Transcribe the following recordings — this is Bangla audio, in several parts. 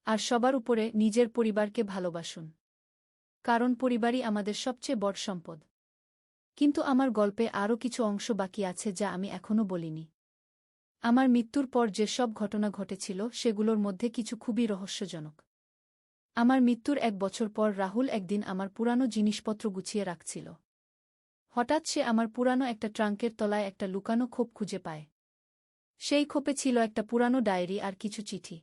আর সবার উপরে নিজের পরিবারকে ভালোবাসুন। কারণ পরিবারই আমাদের সবচেয়ে বড় সম্পদ। কিন্তু আমার গল্পে আরও কিছু অংশ বাকি আছে যা আমি এখনও বলিনি। আমার মৃত্যুর পর যে সব ঘটনা ঘটেছিল সেগুলোর মধ্যে কিছু খুবই রহস্যজনক। আমার মৃত্যুর 1 বছর পর রাহুল একদিন আমার পুরানো জিনিসপত্র গুছিয়ে রাখছিল। হঠাৎ সে আমার পুরানো একটা ট্রাঙ্কের তলায় একটা লুকানো খোপ খুঁজে পায়। সেই খোপে ছিল একটা পুরানো ডায়েরি আর কিছু চিঠি।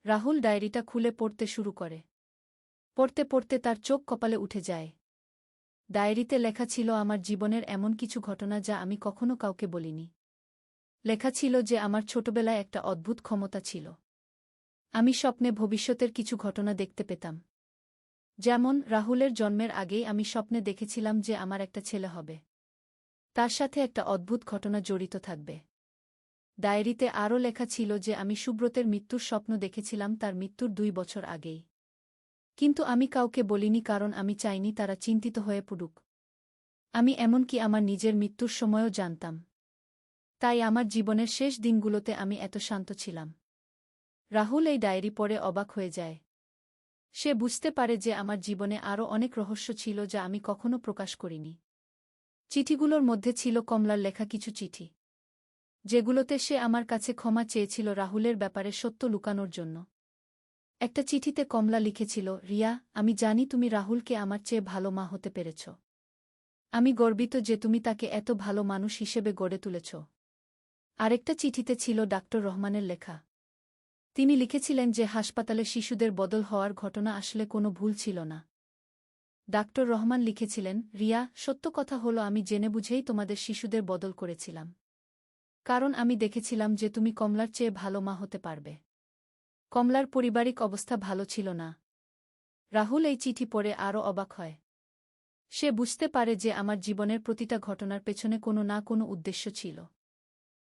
রাহুল ডায়েরিটা খুলে পড়তে শুরু করে। পড়তে পড়তে তার চোখ কপালে উঠে যায়। ডায়েরিতে লেখা ছিল আমার জীবনের এমন কিছু ঘটনা যা আমি কখনো কাউকে বলিনি। লেখা ছিল যে আমার ছোটবেলায় একটা অদ্ভুত ক্ষমতা ছিল। আমি স্বপ্নে ভবিষ্যতের কিছু ঘটনা দেখতে পেতাম। যেমন রাহুলের জন্মের আগেই আমি স্বপ্নে দেখেছিলাম যে আমার একটা ছেলে হবে। তার সাথে একটা অদ্ভুত ঘটনা জড়িত থাকবে। ডায়েরিতে আরও লেখা ছিল যে আমি সুব্রতের মৃত্যুর স্বপ্ন দেখেছিলাম তার মৃত্যুর 2 বছর আগেই। কিন্তু আমি কাউকে বলিনি কারণ আমি চাইনি তারা চিন্তিত হয়ে পড়ুক। আমি এমনকি আমার নিজের মৃত্যুর সময়ও জানতাম। তাই আমার জীবনের শেষ দিনগুলোতে আমি এত শান্ত ছিলাম। রাহুল এই ডায়েরি পড়ে অবাক হয়ে যায়। সে বুঝতে পারে যে আমার জীবনে আরও অনেক রহস্য ছিল যা আমি কখনো প্রকাশ করিনি। চিঠিগুলোর মধ্যে ছিল কমলার লেখা কিছু চিঠি, যেগুলোতে সে আমার কাছে ক্ষমা চেয়েছিল রাহুলের ব্যাপারে সত্য লুকানোর জন্য। একটা চিঠিতে কমলা লিখেছিল, রিয়া, আমি জানি তুমি রাহুলকে আমার চেয়ে ভালো মা হতে পেরেছ। আমি গর্বিত যে তুমি তাকে এত ভালো মানুষ হিসেবে গড়ে তুলেছ। আরেকটা চিঠিতে ছিল ডাক্তার রহমানের লেখা। তিনি লিখেছিলেন যে হাসপাতালে শিশুদের বদল হওয়ার ঘটনা আসলে কোনো ভুল ছিল না। ডাক্তার রহমান লিখেছিলেন, রিয়া, সত্য কথা হলো আমি জেনে বুঝেই তোমাদের শিশুদের বদল করেছিলাম। কারণ আমি দেখেছিলাম যে তুমি কমলার চেয়ে ভালো মা হতে পারবে। কমলার পারিবারিক অবস্থা ভালো ছিল না। রাহুল এই চিঠি পড়ে আরও অবাক হয়। সে বুঝতে পারে যে আমার জীবনের প্রতিটা ঘটনার পেছনে কোনো না কোনো উদ্দেশ্য ছিল।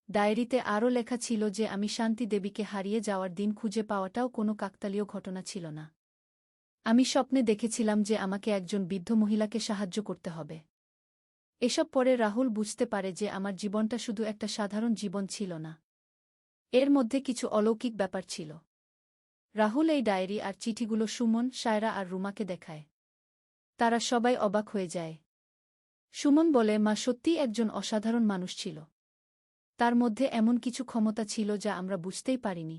ডায়েরিতে আরও লেখা ছিল যে আমি শান্তি দেবীকে হারিয়ে যাওয়ার দিন খুঁজে পাওয়াটাও কোনো কাকতালীয় ঘটনা ছিল না। আমি স্বপ্নে দেখেছিলাম যে আমাকে একজন বৃদ্ধ মহিলাকে সাহায্য করতে হবে। এসব পরে রাহুল বুঝতে পারে যে আমার জীবনটা শুধু একটা সাধারণ জীবন ছিল না। এর মধ্যে কিছু অলৌকিক ব্যাপার ছিল। রাহুল এই ডায়েরি আর চিঠিগুলো সুমন, সায়রা আর রুমাকে দেখায়। তারা সবাই অবাক হয়ে যায়। সুমন বলে, মা সত্যিই একজন অসাধারণ মানুষ ছিল। তার মধ্যে এমন কিছু ক্ষমতা ছিল যা আমরা বুঝতেই পারিনি।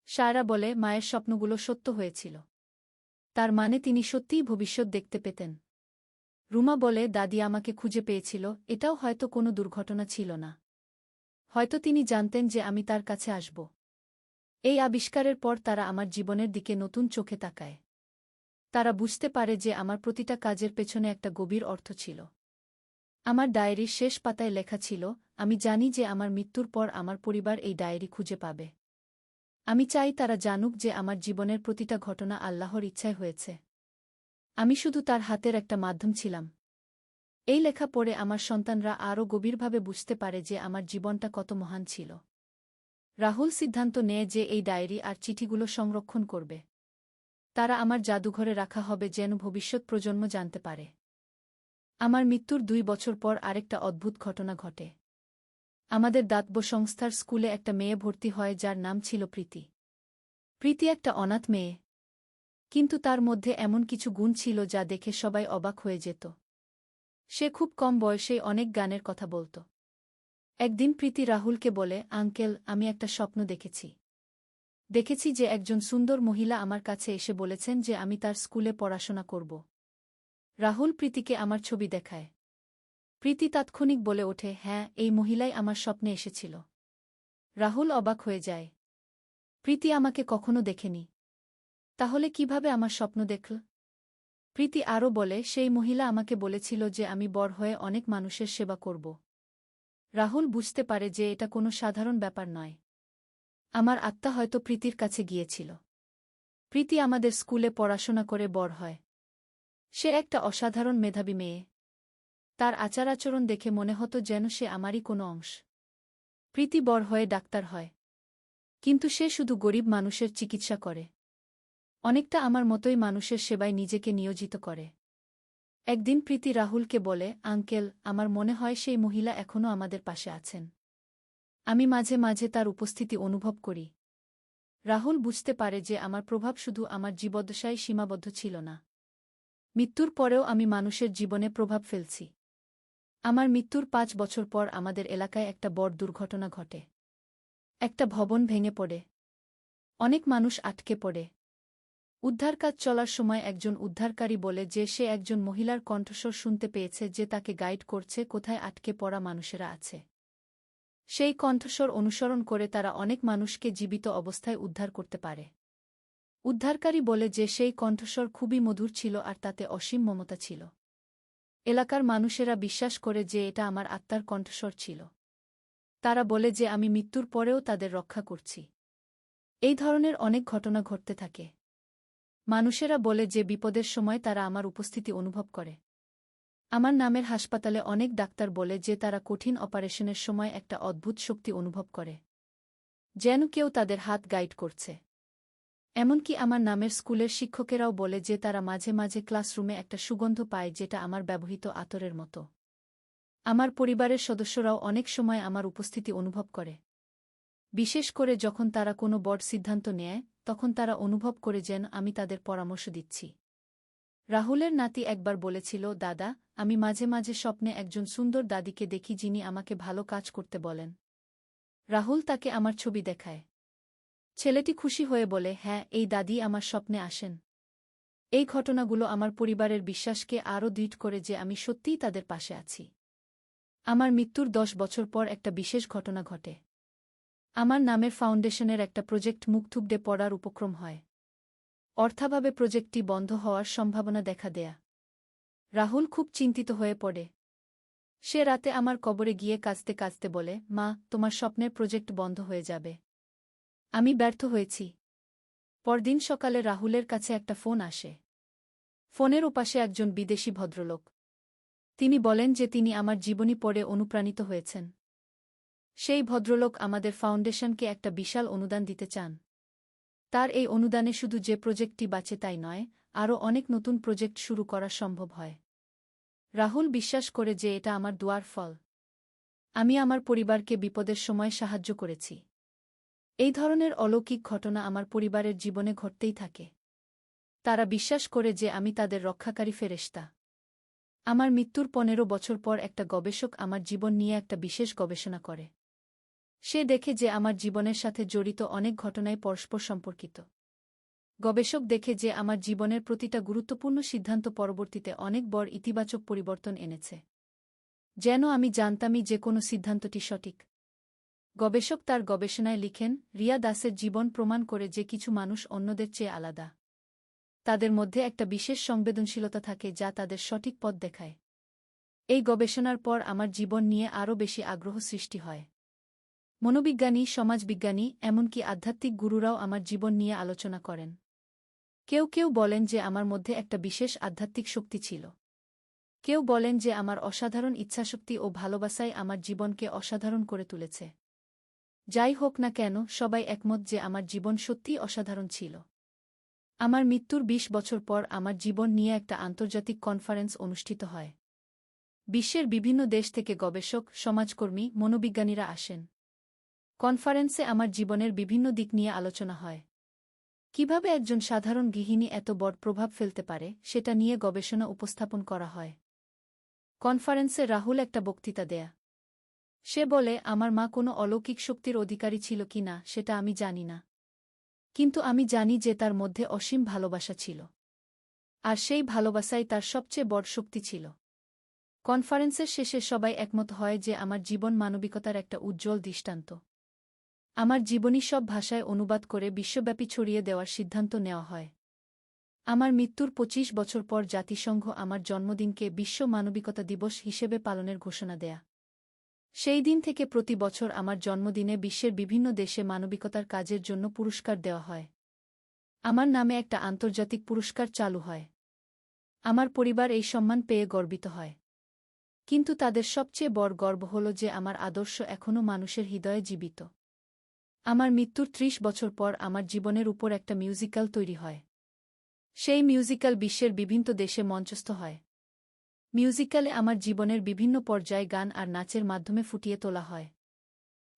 সায়রা বলে, মায়ের স্বপ্নগুলো সত্য হয়েছিল। তার মানে তিনি সত্যিই ভবিষ্যৎ দেখতে পেতেন। রুমা বলে, দাদি আমাকে খুঁজে পেয়েছিল, এটাও হয়তো কোনো দুর্ঘটনা ছিল না। হয়তো তিনি জানতেন যে আমি তার কাছে আসব। এই আবিষ্কারের পর তারা আমার জীবনের দিকে নতুন চোখে তাকায়। তারা বুঝতে পারে যে আমার প্রতিটা কাজের পেছনে একটা গভীর অর্থ ছিল। আমার ডায়েরির শেষ পাতায় লেখা ছিল, আমি জানি যে আমার মৃত্যুর পর আমার পরিবার এই ডায়েরি খুঁজে পাবে। আমি চাই তারা জানুক যে আমার জীবনের প্রতিটা ঘটনা আল্লাহর ইচ্ছায় হয়েছে। আমি শুধু তার হাতের একটা মাধ্যম ছিলাম। এই লেখা পড়ে আমার সন্তানরা আরও গভীরভাবে বুঝতে পারে যে আমার জীবনটা কত মহান ছিল। রাহুল সিদ্ধান্ত নেয় যে এই ডায়েরি আর চিঠিগুলো সংরক্ষণ করবে। তারা আমার জাদুঘরে রাখা হবে যেন ভবিষ্যৎ প্রজন্ম জানতে পারে। আমার মৃত্যুর 2 বছর পর আরেকটা অদ্ভুত ঘটনা ঘটে। আমাদের দাতব্য সংস্থার স্কুলে একটা মেয়ে ভর্তি হয় যার নাম ছিল প্রীতি। প্রীতি একটা অনাথ মেয়ে। কিন্তু তার মধ্যে এমন কিছু গুণ ছিল যা দেখে সবাই অবাক হয়ে যেত। সে খুব কম বয়সেই অনেক গানের কথা বলত। একদিন প্রীতি রাহুলকে বলে, আঙ্কেল, আমি একটা স্বপ্ন দেখেছি। দেখেছি যে একজন সুন্দর মহিলা আমার কাছে এসে বলেছেন যে আমি তার স্কুলে পড়াশোনা করব। রাহুল প্রীতিকে আমার ছবি দেখায়। প্রীতি তাৎক্ষণিক বলে ওঠে, হ্যাঁ, এই মহিলাই আমার স্বপ্নে এসেছিল। রাহুল অবাক হয়ে যায়। প্রীতি আমাকে কখনো দেখেনি। তাহলে কিভাবে আমার স্বপ্ন দেখল? প্রীতি আরও বলে, সেই মহিলা আমাকে বলেছিল যে আমি বড় হয়ে অনেক মানুষের সেবা করব। রাহুল বুঝতে পারে যে এটা কোনো সাধারণ ব্যাপার নয়। আমার আত্মা হয়তো প্রীতির কাছে গিয়েছিল। প্রীতি আমাদের স্কুলে পড়াশোনা করে বড় হয়। সে একটা অসাধারণ মেধাবী মেয়ে। তার আচার-আচরণ দেখে মনে হতো যেন সে আমারই কোনো অংশ। প্রীতি বড় হয়ে ডাক্তার হয়। কিন্তু সে শুধু গরিব মানুষের চিকিৎসা করে। অনেকটা আমার মতোই মানুষের সেবায় নিজেকে নিয়োজিত করে। একদিন প্রীতি রাহুলকে বলে, আঙ্কেল, আমার মনে হয় সেই মহিলা এখনও আমাদের পাশে আছেন। আমি মাঝে মাঝে তার উপস্থিতি অনুভব করি। রাহুল বুঝতে পারে যে আমার প্রভাব শুধু আমার জীবদ্দশায় সীমাবদ্ধ ছিল না। মৃত্যুর পরেও আমি মানুষের জীবনে প্রভাব ফেলছি। আমার মৃত্যুর ৫ বছর পর আমাদের এলাকায় একটা বড় দুর্ঘটনা ঘটে। একটা ভবন ভেঙে পড়ে। অনেক মানুষ আটকে পড়ে। উদ্ধার কাজ চলার সময় একজন উদ্ধারকারী বলে যে সে একজন মহিলার কণ্ঠস্বর শুনতে পেয়েছে যে তাকে গাইড করছে কোথায় আটকে পড়া মানুষেরা আছে। সেই কণ্ঠস্বর অনুসরণ করে তারা অনেক মানুষকে জীবিত অবস্থায় উদ্ধার করতে পারে। উদ্ধারকারী বলে যে সেই কণ্ঠস্বর খুবই মধুর ছিল আর তাতে অসীম মমতা ছিল। এলাকার মানুষেরা বিশ্বাস করে যে এটা আমার আত্মার কণ্ঠস্বর ছিল। তারা বলে যে আমি মৃত্যুর পরেও তাদের রক্ষা করছি। এই ধরনের অনেক ঘটনা ঘটতে থাকে। মানুষেরা বলে যে বিপদের সময় তারা আমার উপস্থিতি অনুভব করে। আমার নামের হাসপাতালে অনেক ডাক্তার বলে যে তারা কঠিন অপারেশনের সময় একটা অদ্ভুত শক্তি অনুভব করে, যেন কেউ তাদের হাত গাইড করছে। এমনকি আমার নামের স্কুলের শিক্ষকেরাও বলে যে তারা মাঝে মাঝে ক্লাসরুমে একটা সুগন্ধ পায় যেটা আমার ব্যবহৃত আতরের মতো। আমার পরিবারের সদস্যরাও অনেক সময় আমার উপস্থিতি অনুভব করে। বিশেষ করে যখন তারা কোনো বড় সিদ্ধান্ত নেয়, তখন তারা অনুভব করে যেন আমি তাদের পরামর্শ দিচ্ছি। রাহুলের নাতি একবার বলেছিল, দাদা, আমি মাঝে মাঝে স্বপ্নে একজন সুন্দর দাদিকে দেখি যিনি আমাকে ভালো কাজ করতে বলেন। রাহুল তাকে আমার ছবি দেখায়। ছেলেটি খুশি হয়ে বলে, হ্যাঁ, এই দাদি আমার স্বপ্নে আসেন। এই ঘটনাগুলো আমার পরিবারের বিশ্বাসকে আরও দৃঢ় করে যে আমি সত্যিই তাদের পাশে আছি। আমার মৃত্যুর ১০ বছর পর একটা বিশেষ ঘটনা ঘটে। আমার নামের ফাউন্ডেশনের একটা প্রজেক্ট মুখথুবড়ে পড়ার উপক্রম হয়। অর্থাভাবে প্রজেক্টটি বন্ধ হওয়ার সম্ভাবনা দেখা দেয়া। রাহুল খুব চিন্তিত হয়ে পড়ে। সে রাতে আমার কবরে গিয়ে কাঁদতে কাঁদতে বলে, মা, তোমার স্বপ্নের প্রজেক্ট বন্ধ হয়ে যাবে। আমি ব্যর্থ হয়েছি। পরদিন সকালে রাহুলের কাছে একটা ফোন আসে। ফোনের ওপাশে একজন বিদেশি ভদ্রলোক। তিনি বলেন যে তিনি আমার জীবনী পড়ে অনুপ্রাণিত হয়েছেন। সেই ভদ্রলোক আমাদের ফাউন্ডেশনকে একটা বিশাল অনুদান দিতে চান। তার এই অনুদানে শুধু যে প্রজেক্টটি বাঁচে তাই নয়, আরও অনেক নতুন প্রজেক্ট শুরু করা সম্ভব হয়। রাহুল বিশ্বাস করে যে এটা আমার দোয়ার ফল। আমি আমার পরিবারকে বিপদের সময় সাহায্য করেছি। এই ধরনের অলৌকিক ঘটনা আমার পরিবারের জীবনে ঘটতেই থাকে। তারা বিশ্বাস করে যে আমি তাদের রক্ষাকারী ফেরেশতা। আমার মৃত্যুর ১৫ বছর পর একটা গবেষক আমার জীবন নিয়ে একটা বিশেষ গবেষণা করে। সে দেখে যে আমার জীবনের সাথে জড়িত অনেক ঘটনাই পরস্পর সম্পর্কিত। গবেষক দেখে যে আমার জীবনের প্রতিটা গুরুত্বপূর্ণ সিদ্ধান্ত পরবর্তীতে অনেক বড় ইতিবাচক পরিবর্তন এনেছে। যেন আমি জানতামই যে কোনো সিদ্ধান্তটি সঠিক। গবেষক তার গবেষণায় লিখেন, রিয়া দাসের জীবন প্রমাণ করে যে কিছু মানুষ অন্যদের চেয়ে আলাদা। তাদের মধ্যে একটা বিশেষ সংবেদনশীলতা থাকে যা তাদের সঠিক পথ দেখায়। এই গবেষণার পর আমার জীবন নিয়ে আরও বেশি আগ্রহ সৃষ্টি হয়। মনোবিজ্ঞানী, সমাজবিজ্ঞানী, এমনকি আধ্যাত্মিক গুরুরাও আমার জীবন নিয়ে আলোচনা করেন। কেউ কেউ বলেন যে আমার মধ্যে একটা বিশেষ আধ্যাত্মিক শক্তি ছিল। কেউ বলেন যে আমার অসাধারণ ইচ্ছাশক্তি ও ভালোবাসাই আমার জীবনকে অসাধারণ করে তুলেছে। যাই হোক না কেন, সবাই একমত যে আমার জীবন সত্যিই অসাধারণ ছিল। আমার মৃত্যুর ২০ বছর পর আমার জীবন নিয়ে একটা আন্তর্জাতিক কনফারেন্স অনুষ্ঠিত হয়। বিশ্বের বিভিন্ন দেশ থেকে গবেষক, সমাজকর্মী, মনোবিজ্ঞানীরা আসেন। কনফারেন্সে আমার জীবনের বিভিন্ন দিক নিয়ে আলোচনা হয়। কিভাবে একজন সাধারণ গৃহিণী এত বড় প্রভাব ফেলতে পারে, সেটা নিয়ে গবেষণা উপস্থাপন করা হয়। কনফারেন্সে রাহুল একটা বক্তৃতা দেয়া। সে বলে, আমার মা কোনো অলৌকিক শক্তির অধিকারী ছিল কি না সেটা আমি জানি না। কিন্তু আমি জানি যে তার মধ্যে অসীম ভালোবাসা ছিল। আর সেই ভালোবাসাই তার সবচেয়ে বড় শক্তি ছিল। কনফারেন্সের শেষে সবাই একমত হয় যে আমার জীবন মানবিকতার একটা উজ্জ্বল দৃষ্টান্ত। আমার জীবনী সব ভাষায় অনুবাদ করে বিশ্বব্যাপী ছড়িয়ে দেওয়ার সিদ্ধান্ত নেওয়া হয়। আমার মৃত্যুর ২৫ বছর পর জাতিসংঘ আমার জন্মদিনকে বিশ্ব মানবিকতা দিবস হিসেবে পালনের ঘোষণা দেয়া। সেই দিন থেকে প্রতি বছর আমার জন্মদিনে বিশ্বের বিভিন্ন দেশে মানবিকতার কাজের জন্য পুরস্কার দেওয়া হয়। আমার নামে একটা আন্তর্জাতিক পুরস্কার চালু হয়। আমার পরিবার এই সম্মান পেয়ে গর্বিত হয়। কিন্তু তাদের সবচেয়ে বড় গর্ব হল যে আমার আদর্শ এখনও মানুষের হৃদয়ে জীবিত। আমার মৃত্যুর ৩০ বছর পর আমার জীবনের উপর একটা মিউজিক্যাল তৈরি হয়। সেই মিউজিক্যাল বিশ্বের বিভিন্ন দেশে মঞ্চস্থ হয়। মিউজিক্যালে আমার জীবনের বিভিন্ন পর্যায়ে গান আর নাচের মাধ্যমে ফুটিয়ে তোলা হয়।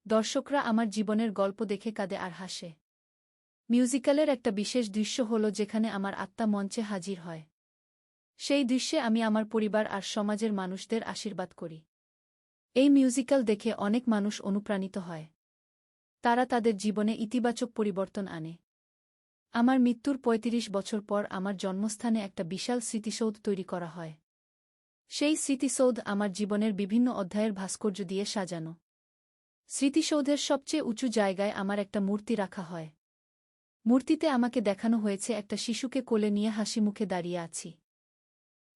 দর্শকরা আমার জীবনের গল্প দেখে কাঁদে আর হাসে। মিউজিক্যালের একটা বিশেষ দৃশ্য হল যেখানে আমার আত্মা মঞ্চে হাজির হয়। সেই দৃশ্যে আমি আমার পরিবার আর সমাজের মানুষদের আশীর্বাদ করি। এই মিউজিক্যাল দেখে অনেক মানুষ অনুপ্রাণিত হয়। তারা তাদের জীবনে ইতিবাচক পরিবর্তন আনে। আমার মৃত্যুর ৩৫ বছর পর আমার জন্মস্থানে একটা বিশাল স্মৃতিসৌধ তৈরি করা হয়। সেই স্মৃতিসৌধ আমার জীবনের বিভিন্ন অধ্যায়ের ভাস্কর্য দিয়ে সাজানো। স্মৃতিসৌধের সবচেয়ে উঁচু জায়গায় আমার একটা মূর্তি রাখা হয়। মূর্তিতে আমাকে দেখানো হয়েছে একটা শিশুকে কোলে নিয়ে হাসিমুখে দাঁড়িয়ে আছি।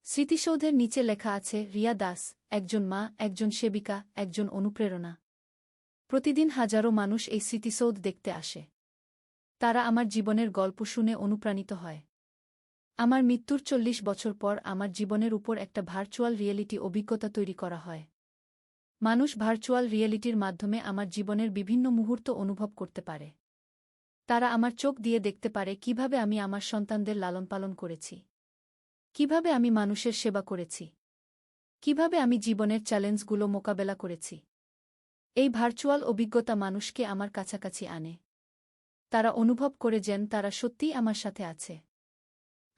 স্মৃতিসৌধের নিচে লেখা আছে রিয়া দাস, একজন মা, একজন সেবিকা, একজন অনুপ্রেরণা। প্রতিদিন হাজারো মানুষ এই স্মৃতিসৌধ দেখতে আসে। তারা আমার জীবনের গল্প শুনে অনুপ্রাণিত হয়। আমার মৃত্যুর ৪০ বছর পর আমার জীবনের উপর একটা ভার্চুয়াল রিয়েলিটি অভিজ্ঞতা তৈরি করা হয়। মানুষ ভার্চুয়াল রিয়েলিটির মাধ্যমে আমার জীবনের বিভিন্ন মুহূর্ত অনুভব করতে পারে। তারা আমার চোখ দিয়ে দেখতে পারে কিভাবে আমি আমার সন্তানদের লালনপালন করেছি, কিভাবে আমি মানুষের সেবা করেছি, কিভাবে আমি জীবনের চ্যালেঞ্জগুলো মোকাবেলা করেছি। এই ভার্চুয়াল অভিজ্ঞতা মানুষকে আমার কাছাকাছি আনে। তারা অনুভব করে যেন তারা সত্যিই আমার সাথে আছে।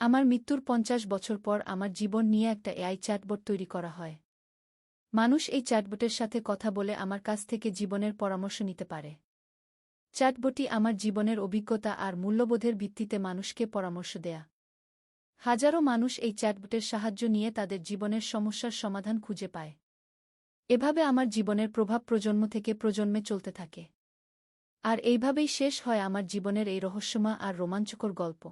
আমার মৃত্যুর ৫০ বছর পর আমার জীবন নিয়ে একটা এআই চ্যাটবট তৈরি করা হয়। মানুষ এই চ্যাটবটের সাথে কথা বলে আমার কাছ থেকে জীবনের পরামর্শ নিতে পারে। চ্যাটবটটি আমার জীবনের অভিজ্ঞতা আর মূল্যবোধের ভিত্তিতে মানুষকে পরামর্শ দেয়া। হাজারো মানুষ এই চ্যাটবটের সাহায্য নিয়ে তাদের জীবনের সমস্যার সমাধান খুঁজে পায়। এভাবে আমার জীবনের প্রভাব প্রজন্ম থেকে প্রজন্মে চলতে থাকে। আর এইভাবেই শেষ হয় আমার জীবনের এই রহস্যময় আর রোমাঞ্চকর গল্প।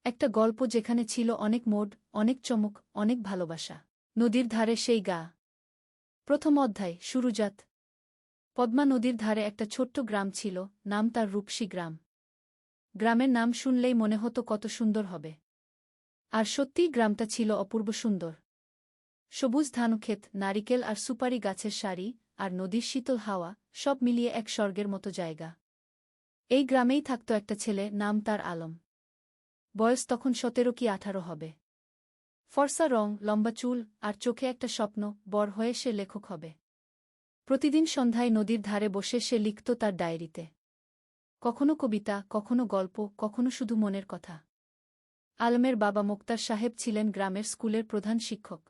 একটা গল্প যেখানে ছিল অনেক মোড়, অনেক চমক, অনেক ভালোবাসা। নদীর ধারে সেই গা। প্রথম অধ্যায়, শুরুজাত। পদ্মা নদীর ধারে একটা ছোট্ট গ্রাম ছিল, নাম তার রূপসী গ্রাম। গ্রামের নাম শুনলেই মনে হতো কত সুন্দর হবে। আর সত্যিই গ্রামটা ছিল অপূর্ব সুন্দর। সবুজ ধানক্ষেত, নারিকেল আর সুপারি গাছের সারি, আর নদীর শীতল হাওয়া, সব মিলিয়ে এক স্বর্গের মতো জায়গা। এই গ্রামেই থাকত একটা ছেলে, নাম তার আলম। বয়স তখন ১৭ কি ১৮ হবে। ফর্সা রং, লম্বা চুল, আর চোখে একটা স্বপ্ন, বড় হয়ে সে লেখক হবে। প্রতিদিন সন্ধ্যায় নদীর ধারে বসে সে লিখত তার ডায়েরিতে। কখনো কবিতা, কখনো গল্প, কখনো শুধু মনের কথা। আলমের বাবা মোক্তার সাহেব ছিলেন গ্রামের স্কুলের প্রধান শিক্ষক।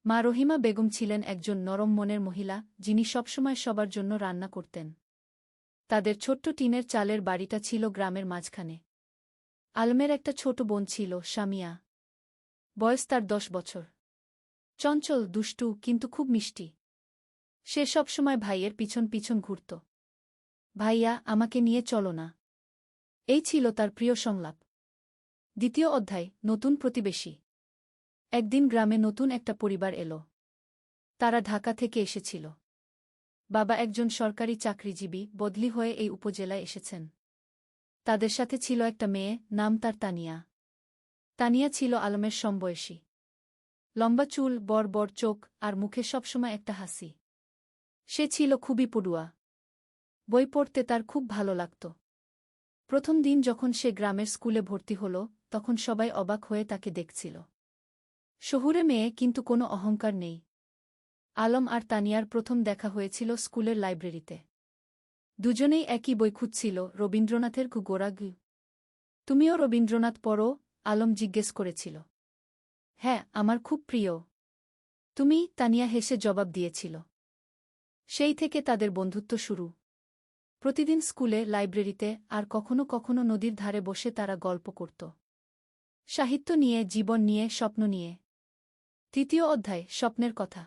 মা রহিমা বেগম ছিলেন একজন নরম মনের মহিলা, যিনি সবসময় সবার জন্য রান্না করতেন। তাদের ছোট্ট টিনের চালের বাড়িটা ছিল গ্রামের মাঝখানে। আলমের একটা ছোট বোন ছিল, সামিয়া। বয়স তার ১০ বছর। চঞ্চল, দুষ্টু, কিন্তু খুব মিষ্টি। সে সবসময় ভাইয়ের পিছন পিছন ঘুরত। ভাইয়া, আমাকে নিয়ে চলো না। এই ছিল তার প্রিয় সংলাপ। দ্বিতীয় অধ্যায়, নতুন প্রতিবেশী। একদিন গ্রামে নতুন একটা পরিবার এলো। তারা ঢাকা থেকে এসেছিল। বাবা একজন সরকারি চাকরিজীবী, বদলি হয়ে এই উপজেলায় এসেছেন। তাদের সাথে ছিল একটা মেয়ে, নাম তার তানিয়া। তানিয়া ছিল আলমের সমবয়সী। লম্বা চুল, বড় বড় চোখ, আর মুখে সবসময় একটা হাসি। সে ছিল খুবই পড়ুয়া। বই পড়তে তার খুব ভালো লাগত। প্রথম দিন যখন সে গ্রামের স্কুলে ভর্তি হল, তখন সবাই অবাক হয়ে তাকে দেখছিল। শহুরে মেয়ে, কিন্তু কোনো অহংকার নেই। আলম আর তানিয়ার প্রথম দেখা হয়েছিল স্কুলের লাইব্রেরিতে। দুজনেই একই বই খুঁজছিল, রবীন্দ্রনাথের গোরা গু। তুমিও রবীন্দ্রনাথ পড়ো? আলম জিজ্ঞেস করেছিল। হ্যাঁ, আমার খুব প্রিয়। তুমি? তানিয়া হেসে জবাব দিয়েছিল। সেই থেকে তাদের বন্ধুত্ব শুরু। প্রতিদিন স্কুলে, লাইব্রেরিতে, আর কখনো কখনো নদীর ধারে বসে তারা গল্প করত। সাহিত্য নিয়ে, জীবন নিয়ে, স্বপ্ন নিয়ে। তৃতীয় অধ্যায়, স্বপ্নের কথা।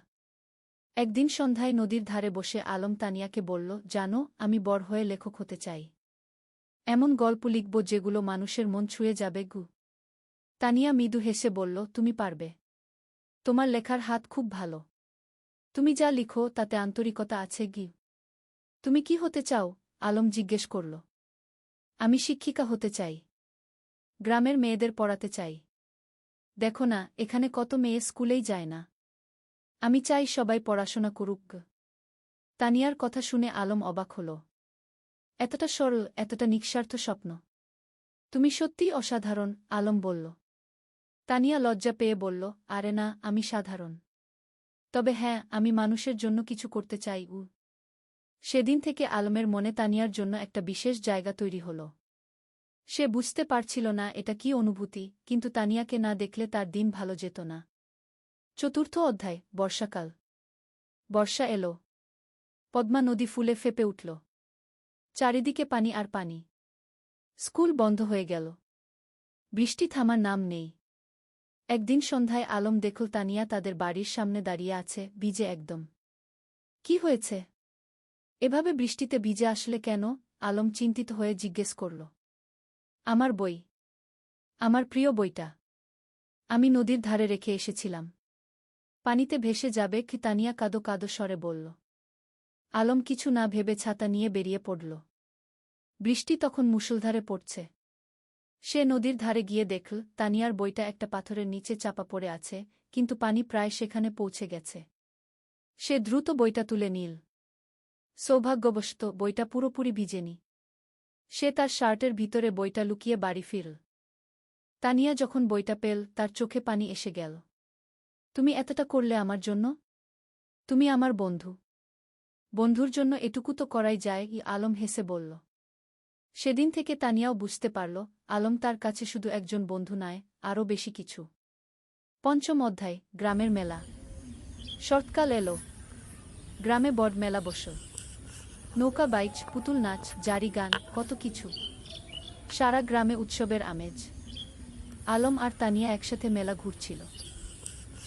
একদিন সন্ধ্যায় নদীর ধারে বসে আলম তানিয়াকে বলল, জানো, আমি বড় হয়ে লেখক হতে চাই। এমন গল্প লিখব যেগুলো মানুষের মন ছুঁয়ে যাবে গু। তানিয়া মৃদু হেসে বলল, তুমি পারবে। তোমার লেখার হাত খুব ভালো। তুমি যা লিখো তাতে আন্তরিকতা আছে গি। তুমি কি হতে চাও? আলম জিজ্ঞেস করল। আমি শিক্ষিকা হতে চাই। গ্রামের মেয়েদের পড়াতে চাই। দেখো না, এখানে কত মেয়ে স্কুলেই যায় না। আমি চাই সবাই পড়াশোনা করুক। তানিয়ার কথা শুনে আলম অবাক হল। এতটা সরল, এতটা নিঃস্বার্থ স্বপ্ন। তুমি সত্যিই অসাধারণ, আলম বলল। তানিয়া লজ্জা পেয়ে বলল, আরে না, আমি সাধারণ। তবে হ্যাঁ, আমি মানুষের জন্য কিছু করতে চাই। সেদিন থেকে আলমের মনে তানিয়ার জন্য একটা বিশেষ জায়গা তৈরি হল। সে বুঝতে পারছিল না এটা কি অনুভূতি, কিন্তু তানিয়াকে না দেখলে তার দিন ভালো যেত না। চতুর্থ অধ্যায়, বর্ষাকাল। বর্ষা এলো। পদ্মা নদী ফুলে ফেঁপে উঠল। চারিদিকে পানি আর পানি। স্কুল বন্ধ হয়ে গেল। বৃষ্টি থামার নাম নেই। একদিন সন্ধ্যায় আলম দেখল তানিয়া তাদের বাড়ির সামনে দাঁড়িয়ে আছে, ভিজে একদম। কি হয়েছে? এভাবে বৃষ্টিতে ভিজে আসলে কেন? আলম চিন্তিত হয়ে জিজ্ঞেস করল। আমার বই। আমার প্রিয় বইটা। আমি নদীর ধারে রেখে এসেছিলাম। পানিতে ভেসে যাবে কি? তানিয়া কাঁদো কাঁদো স্বরে বলল। আলম কিছু না ভেবে ছাতা নিয়ে বেরিয়ে পড়ল। বৃষ্টি তখন মুষলধারে পড়ছে। সে নদীর ধারে গিয়ে দেখল তানিয়ার বইটা একটা পাথরের নিচে চাপা পড়ে আছে, কিন্তু পানি প্রায় সেখানে পৌঁছে গেছে। সে দ্রুত বইটা তুলে নিল। সৌভাগ্যবশত বইটা পুরোপুরি ভিজেনি। সে তার শার্টের ভিতরে বইটা লুকিয়ে বাড়ি ফিরল। তানিয়া যখন বইটা পেল, তার চোখে পানি এসে গেল। তুমি এতটা করলে আমার জন্য? তুমি আমার বন্ধু। বন্ধুর জন্য এটুকু তো করাই যায়। আলম হেসে বলল। সেদিন থেকে তানিয়াও বুঝতে পারল, আলম তার কাছে শুধু একজন বন্ধু নয়, আরও বেশি কিছু। পঞ্চম অধ্যায়, গ্রামের মেলা। শরৎকাল এলো। গ্রামে বড় মেলা বসল। নৌকা বাইচ, পুতুল নাচ, জারি গান, কত কিছু। সারা গ্রামে উৎসবের আমেজ। আলম আর তানিয়া একসাথে মেলা ঘুরছিল।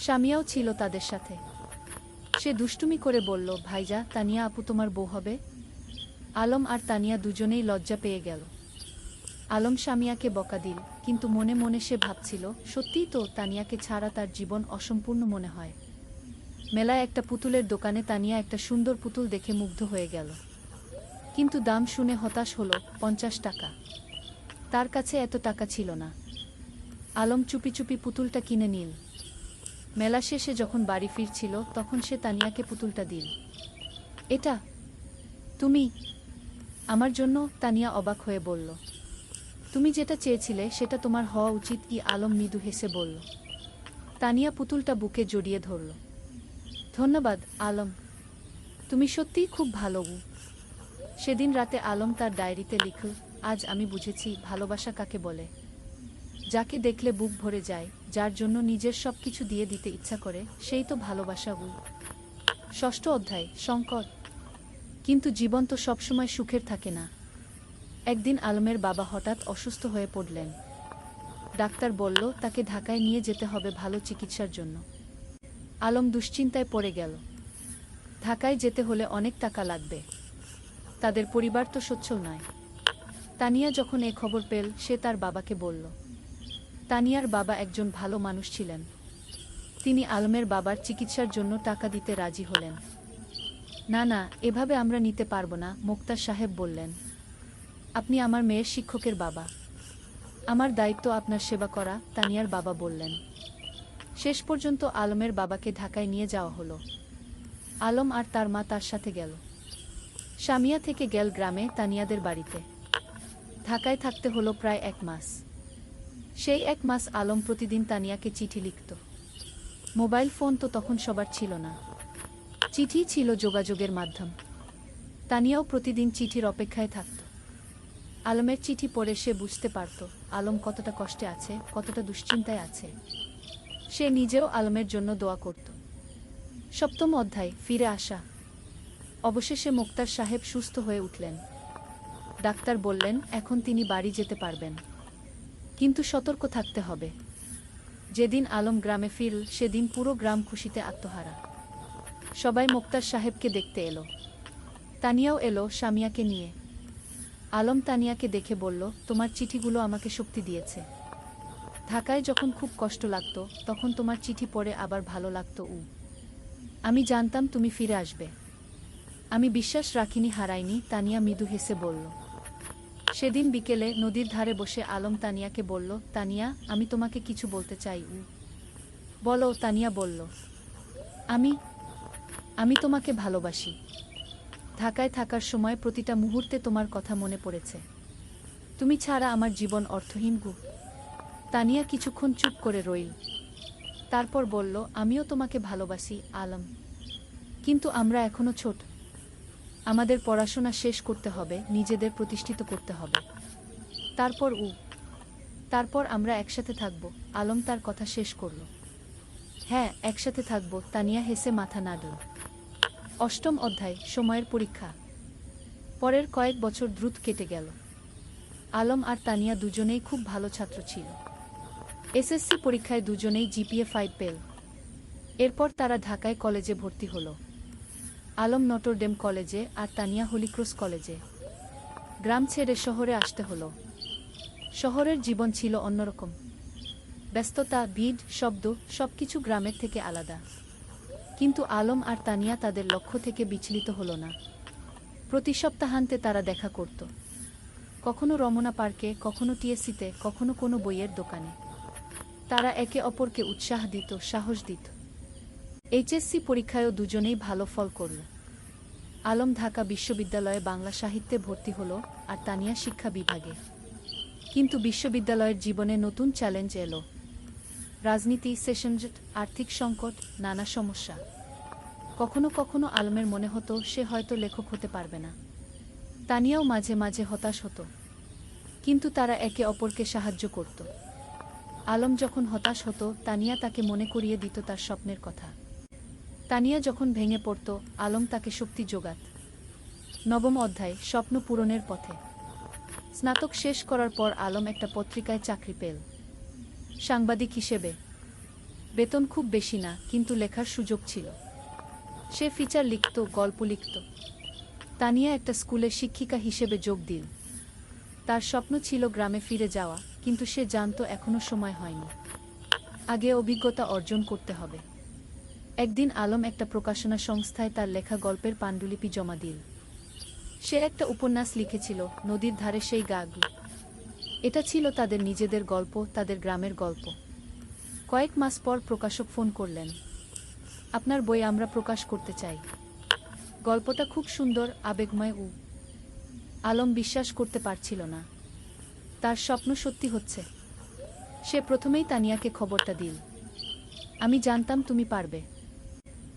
স্বামীও ছিল তাদের সাথে। সে দুষ্টুমি করে বলল, ভাইজা, তানিয়া আপু তোমার বউ হবে? আলম আর তানিয়া দুজনেই লজ্জা পেয়ে গেল। আলম স্বামীয়াকে বকা দিল, কিন্তু মনে মনে সে ভাবছিল, সত্যিই তো, তানিয়াকে ছাড়া তার জীবন অসম্পূর্ণ মনে হয়। মেলায় একটা পুতুলের দোকানে তানিয়া একটা সুন্দর পুতুল দেখে মুগ্ধ হয়ে গেল। কিন্তু দাম শুনে হতাশ হল, 50 টাকা। তার কাছে এত টাকা ছিল না। আলম চুপি চুপি পুতুলটা কিনে নিল। মেলা শেষে যখন বাড়ি ফিরছিল, তখন সে তানিয়াকে পুতুলটা দিল। এটা তুমি আমার জন্য? তানিয়া অবাক হয়ে বলল। তুমি যেটা চেয়েছিলে সেটা তোমার হওয়া উচিত। আলম মৃদু হেসে বলল। তানিয়া পুতুলটা বুকে জড়িয়ে ধরল। ধন্যবাদ আলম, তুমি সত্যিই খুব ভালো। সেদিন রাতে আলম তার ডায়েরিতে লিখল, আজ আমি বুঝেছি ভালোবাসা কাকে বলে। যাকে দেখলে বুক ভরে যায়, যার জন্য নিজের সবকিছু দিয়ে দিতে ইচ্ছা করে, সেই তো ভালোবাসা। ষষ্ঠ অধ্যায়, সংকট। কিন্তু জীবন তো সবসময় সুখের থাকে না। একদিন আলমের বাবা হঠাৎ অসুস্থ হয়ে পড়লেন। ডাক্তার বলল তাকে ঢাকায় নিয়ে যেতে হবে ভালো চিকিৎসার জন্য। আলম দুশ্চিন্তায় পড়ে গেল। ঢাকায় যেতে হলে অনেক টাকা লাগবে। তাদের পরিবার তো সচ্ছল নয়। তানিয়া যখন এ খবর পেল, সে তার বাবাকে বলল। তানিয়ার বাবা একজন ভালো মানুষ ছিলেন। তিনি আলমের বাবার চিকিৎসার জন্য টাকা দিতে রাজি হলেন। না না, এভাবে আমরা নিতে পারব না, মোক্তার সাহেব বললেন। আপনি আমার মেয়ের শিক্ষকের বাবা। আমার দায়িত্ব আপনার সেবা করা, তানিয়ার বাবা বললেন। শেষ পর্যন্ত আলমের বাবাকে ঢাকায় নিয়ে যাওয়া হলো। আলম আর তার মা তার সাথে গেল। সামিয়া থেকে গেল গ্রামে তানিয়াদের বাড়িতে। ঢাকায় থাকতে হলো প্রায় 1 মাস। সেই 1 মাস আলম প্রতিদিন তানিয়াকে চিঠি লিখত। মোবাইল ফোন তো তখন সবার ছিল না। চিঠি ছিল যোগাযোগের মাধ্যম। তানিয়াও প্রতিদিন চিঠির অপেক্ষায় থাকত। আলমের চিঠি পড়ে সে বুঝতে পারত আলম কতটা কষ্টে আছে, কতটা দুশ্চিন্তায় আছে। সে নিজেও আলমের জন্য দোয়া করত। সপ্তম অধ্যায়, ফিরে আসা। অবশেষে মোক্তার সাহেব সুস্থ হয়ে উঠলেন। ডাক্তার বললেন এখন তিনি বাড়ি যেতে পারবেন, কিন্তু সতর্ক থাকতে হবে। যেদিন আলম গ্রামে ফিরল, সেদিন পুরো গ্রাম খুশিতে আত্মহারা। সবাই মোক্তার সাহেবকে দেখতে এলো। তানিয়াও এলো স্বামীয়াকে নিয়ে। আলম তানিয়াকে দেখে বলল, তোমার চিঠিগুলো আমাকে শক্তি দিয়েছে। ঢাকায় যখন খুব কষ্ট লাগতো, তখন তোমার চিঠি পড়ে আবার ভালো লাগতো। আমি জানতাম তুমি ফিরে আসবে। আমি বিশ্বাস রাখিনি, হারাইনি। তানিয়া মৃদু হেসে বলল। সেদিন বিকেলে নদীর ধারে বসে আলম তানিয়াকে বলল, তানিয়া, আমি তোমাকে কিছু বলতে চাই। বলো, তানিয়া বলল। আমি আমি তোমাকে ভালোবাসি। ঢাকায় থাকার সময় প্রতিটা মুহূর্তে তোমার কথা মনে পড়েছে। তুমি ছাড়া আমার জীবন অর্থহীন। তানিয়া কিছুক্ষণ চুপ করে রইল। তারপর বলল, আমিও তোমাকে ভালোবাসি আলম, কিন্তু আমরা এখনো ছোট। আমাদের পড়াশোনা শেষ করতে হবে, নিজেদের প্রতিষ্ঠিত করতে হবে। তারপর আমরা একসাথে থাকব। আলম তার কথা শেষ করল। হ্যাঁ, একসাথে থাকব, তানিয়া হেসে মাথা নাড়ল। অষ্টম অধ্যায়, সময়ের পরীক্ষা। পরের কয়েক বছর দ্রুত কেটে গেল। আলম আর তানিয়া দুজনেই খুব ভালো ছাত্র ছিল। এসএসসি পরীক্ষায় দুজনেই জিপিএ 5 পেল। এরপর তারা ঢাকায় কলেজে ভর্তি হল। আলম নটরডেম কলেজে আর তানিয়া হলিক্রস কলেজে। গ্রাম ছেড়ে শহরে আসতে হলো। শহরের জীবন ছিল অন্যরকম। ব্যস্ততা, ভিড়, শব্দ, সবকিছু গ্রামের থেকে আলাদা। কিন্তু আলম আর তানিয়া তাদের লক্ষ্য থেকে বিচলিত হল না। প্রতি সপ্তাহান্তে তারা দেখা করত। কখনো রমনা পার্কে, কখনো টিএসসিতে, কখনো কোনো বইয়ের দোকানে। তারা একে অপরকে উৎসাহ দিত, সাহস দিত। এইচএসসি পরীক্ষায়ও দুজনেই ভালো ফল করল। আলম ঢাকা বিশ্ববিদ্যালয়ে বাংলা সাহিত্যে ভর্তি হল আর তানিয়া শিক্ষা বিভাগে। কিন্তু বিশ্ববিদ্যালয়ের জীবনে নতুন চ্যালেঞ্জ এলো। রাজনীতি, সেশনজট, আর্থিক সংকট, নানা সমস্যা। কখনো কখনো আলমের মনে হতো সে হয়তো লেখক হতে পারবে না। তানিয়াও মাঝে মাঝে হতাশ হতো। কিন্তু তারা একে অপরকে সাহায্য করত। আলম যখন হতাশ হতো, তানিয়া তাকে মনে করিয়ে দিত তার স্বপ্নের কথা। তানিয়া যখন ভেঙে পড়ত, আলম তাকে শক্তি যোগাত। নবম অধ্যায়, স্বপ্ন পূরণের পথে। স্নাতক শেষ করার পর আলম একটা পত্রিকায় চাকরি পেল, সাংবাদিক হিসেবে। বেতন খুব বেশি না, কিন্তু লেখার সুযোগ ছিল। সে ফিচার লিখত, গল্প লিখত। তানিয়া একটা স্কুলে শিক্ষিকা হিসেবে যোগ দিল। তার স্বপ্ন ছিল গ্রামে ফিরে যাওয়া, কিন্তু সে জানত এখনো সময় হয়নি। আগে অভিজ্ঞতা অর্জন করতে হবে। একদিন আলম একটা প্রকাশনা সংস্থায় তার লেখা গল্পের পাণ্ডুলিপি জমা দিল। সে একটা উপন্যাস লিখেছিল, নদীর ধারে সেই গাছগুলো। এটা ছিল তাদের নিজেদের গল্প, তাদের গ্রামের গল্প। কয়েক মাস পর প্রকাশক ফোন করলেন। আপনার বই আমরা প্রকাশ করতে চাই। গল্পটা খুব সুন্দর, আবেগময়। আলম বিশ্বাস করতে পারছিল না। তার স্বপ্ন সত্যি হচ্ছে। সে প্রথমেই তানিয়াকে খবরটা দিল। আমি জানতাম তুমি পারবে।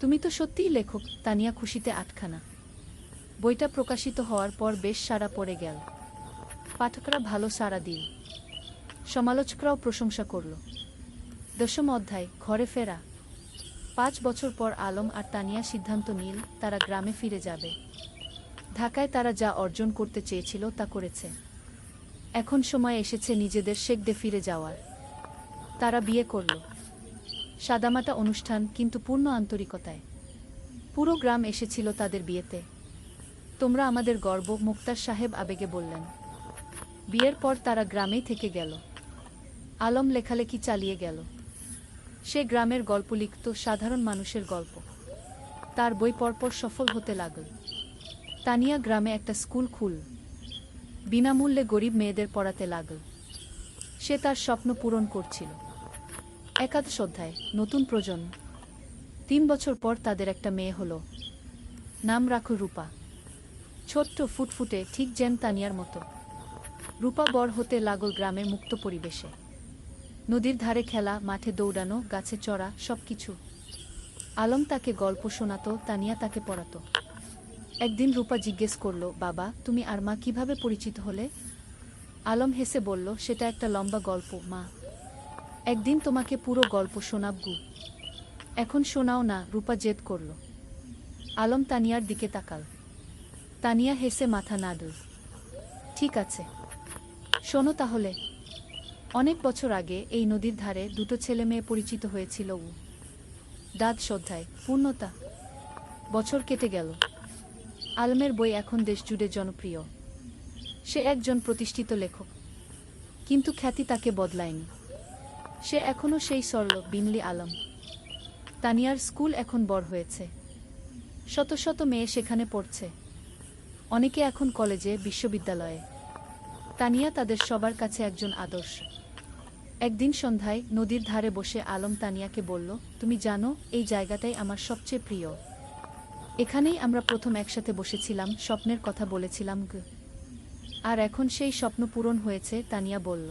তুমি তো সত্যিই লেখক। তানিয়া খুশিতে আটখানা। বইটা প্রকাশিত হওয়ার পর বেশ সাড়া পড়ে গেল। পাঠকরা ভালো সাড়া দিল। সমালোচকরাও প্রশংসা করল। দশম অধ্যায়, ঘরে ফেরা। 5 বছর পর আলম আর তানিয়া সিদ্ধান্ত নিল তারা গ্রামে ফিরে যাবে। ঢাকায় তারা যা অর্জন করতে চেয়েছিল তা করেছে। এখন সময় এসেছে নিজেদের শেকডে ফিরে যাওয়ার। তারা বিয়ে করল। সাদামাটা অনুষ্ঠান, কিন্তু পূর্ণ আন্তরিকতায়। পুরো গ্রাম এসেছিল তাদের বিয়েতে। তোমরা আমাদের গর্ব, মুক্তার সাহেব আবেগে বললেন। বিয়ের পর তারা গ্রামেই থেকে গেল। আলম লেখালেখি চালিয়ে গেল। সে গ্রামের গল্প লিখত, সাধারণ মানুষের গল্প। তার বই পরপর সফল হতে লাগল। তানিয়া গ্রামে একটা স্কুল খুলল। বিনামূল্যে গরিব মেয়েদের পড়াতে লাগল। সে তার স্বপ্ন পূরণ করছিল। একাদশ অধ্যায়, নতুন প্রজন্ম। 3 বছর পর তাদের একটা মেয়ে হলো। নাম রাখো রূপা। ছোট্ট, ফুটফুটে, ঠিক যেন তানিয়ার মতো। রূপা বড় হতে লাগল গ্রামের মুক্ত পরিবেশে। নদীর ধারে খেলা, মাঠে দৌড়ানো, গাছে চড়া, সবকিছু। আলম তাকে গল্প শোনাত, তানিয়া তাকে পড়াত। একদিন রূপা জিজ্ঞেস করল, বাবা, তুমি আর মা কিভাবে পরিচিত হলে? আলম হেসে বলল, সেটা একটা লম্বা গল্প মা। একদিন তোমাকে পুরো গল্প শোনাব গু। এখন শোনাও না, রূপা জেদ করল। আলম তানিয়ার দিকে তাকাল। তানিয়া হেসে মাথা নাড়ল। ঠিক আছে, শোনো তাহলে। অনেক বছর আগে এই নদীর ধারে দুটো ছেলে মেয়ে পরিচিত হয়েছিল। দ্বাদশ অধ্যায়, পূর্ণতা। বছর কেটে গেল। আলমের বই এখন দেশ জুড়ে জনপ্রিয়। সে একজন প্রতিষ্ঠিত লেখক। কিন্তু খ্যাতি তাকে বদলায়নি। সে এখনও সেই সরল, বিনলি আলম। তানিয়ার স্কুল এখন বড় হয়েছে। শত শত মেয়ে সেখানে পড়ছে। অনেকে এখন কলেজে, বিশ্ববিদ্যালয়ে। তানিয়া তাদের সবার কাছে একজন আদর্শ। একদিন সন্ধ্যায় নদীর ধারে বসে আলম তানিয়াকে বলল, তুমি জানো, এই জায়গাটাই আমার সবচেয়ে প্রিয়। এখানেই আমরা প্রথম একসাথে বসেছিলাম, স্বপ্নের কথা বলেছিলাম গ। আর এখন সেই স্বপ্ন পূরণ হয়েছে, তানিয়া বলল।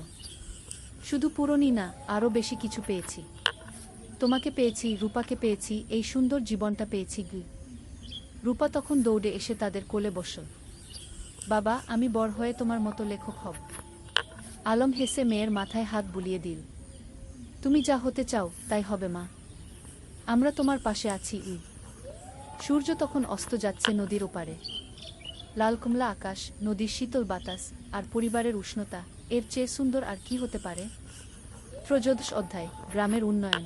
শুধু পূরণই না, আরও বেশি কিছু পেয়েছি। তোমাকে পেয়েছি, রূপাকে পেয়েছি, এই সুন্দর জীবনটা পেয়েছি গ। রূপা তখন দৌড়ে এসে তাদের কোলে বসল। বাবা, আমি বড় হয়ে তোমার মতো লেখক হব। আলম হেসে মেয়ের মাথায় হাত বুলিয়ে দিল। তুমি যা হতে চাও তাই হবে মা, আমরা তোমার পাশে আছি। সূর্য তখন অস্ত যাচ্ছে নদীর ওপারে। লাল কমলা আকাশ, নদীর শীতল বাতাস আর পরিবারের উষ্ণতা, এর চেয়ে সুন্দর আর কি হতে পারে? ত্রয়োদশ অধ্যায়, গ্রামের উন্নয়ন।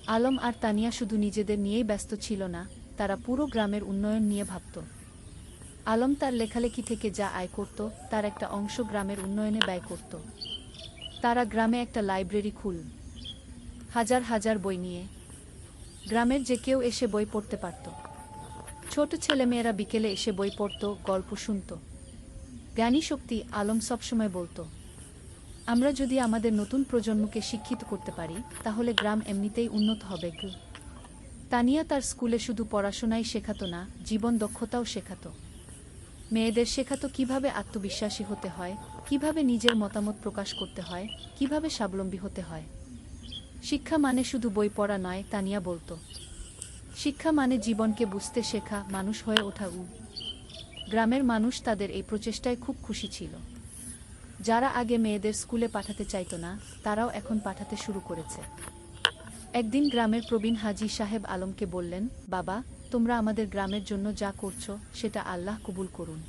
আলম আর তানিয়া শুধু নিজেদের নিয়েই ব্যস্ত ছিল না, তারা পুরো গ্রামের উন্নয়ন নিয়ে ভাবত। আলম তার লেখালেখি থেকে যা আয় করত তার একটা অংশ গ্রামের উন্নয়নে ব্যয় করত। তারা গ্রামে একটা লাইব্রেরি খুলল, হাজার হাজার বই নিয়ে। গ্রামের যে কেউ এসে বই পড়তে পারত। ছোট ছেলেমেয়েরা বিকেলে এসে বই পড়ত, গল্প শুনত। জ্ঞানী শক্তি, আলম সবসময় বলতো, আমরা যদি আমাদের নতুন প্রজন্মকে শিক্ষিত করতে পারি তাহলে গ্রাম এমনিতেই উন্নত হবে। তানিয়া তার স্কুলে শুধু পড়াশোনাই শেখাতো না, জীবন দক্ষতাও শেখাতো। মেয়েদের শেখাতো কিভাবে আত্মবিশ্বাসী হতে হয়, কিভাবে নিজের মতামত প্রকাশ করতে হয়, কিভাবে স্বাবলম্বী হতে হয়। শিক্ষা মানে শুধু বই পড়া নয়, তানিয়া বলতো। শিক্ষা মানে জীবনকে বুঝতে শেখা, মানুষ হয়ে ওঠা। গ্রামের মানুষ তাদের এই প্রচেষ্টায় খুব খুশি ছিল। যারা আগে মেয়েদের স্কুলে পাঠাতে চাইত না, তারাও এখন পাঠাতে শুরু করেছে। একদিন গ্রামের প্রবীণ হাজী সাহেব আলমকে বললেন, বাবা, তোমরা আমাদের গ্রামের জন্য যা করছো সেটা আল্লাহ কবুল করুন।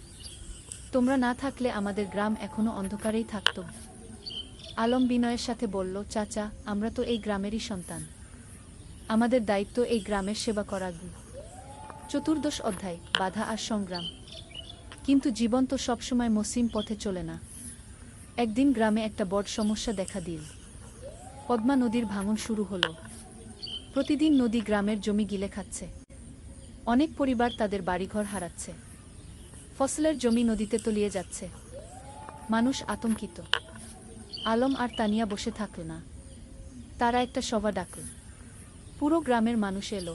তোমরা না থাকলে আমাদের গ্রাম এখনো অন্ধকারেই থাকত। আলম বিনয়ের সাথে বলল, চাচা, আমরা তো এই গ্রামেরই সন্তান, আমাদের দায়িত্ব এই গ্রামের সেবা করা। চতুর্দশ অধ্যায়, বাধা আর সংগ্রাম। কিন্তু জীবন তো সবসময় মসৃণ পথে চলে না। একদিন গ্রামে একটা বড় সমস্যা দেখা দিল। পদ্মা নদীর ভাঙন শুরু হলো। প্রতিদিন নদী গ্রামের জমি গিলে খাচ্ছে। অনেক পরিবার তাদের বাড়িঘর হারাচ্ছে। ফসলের জমি নদীতে তলিয়ে যাচ্ছে। মানুষ আতঙ্কিত। আলম আর তানিয়া বসে থাকল না। তারা একটা সভা ডাকল। পুরো গ্রামের মানুষ এলো।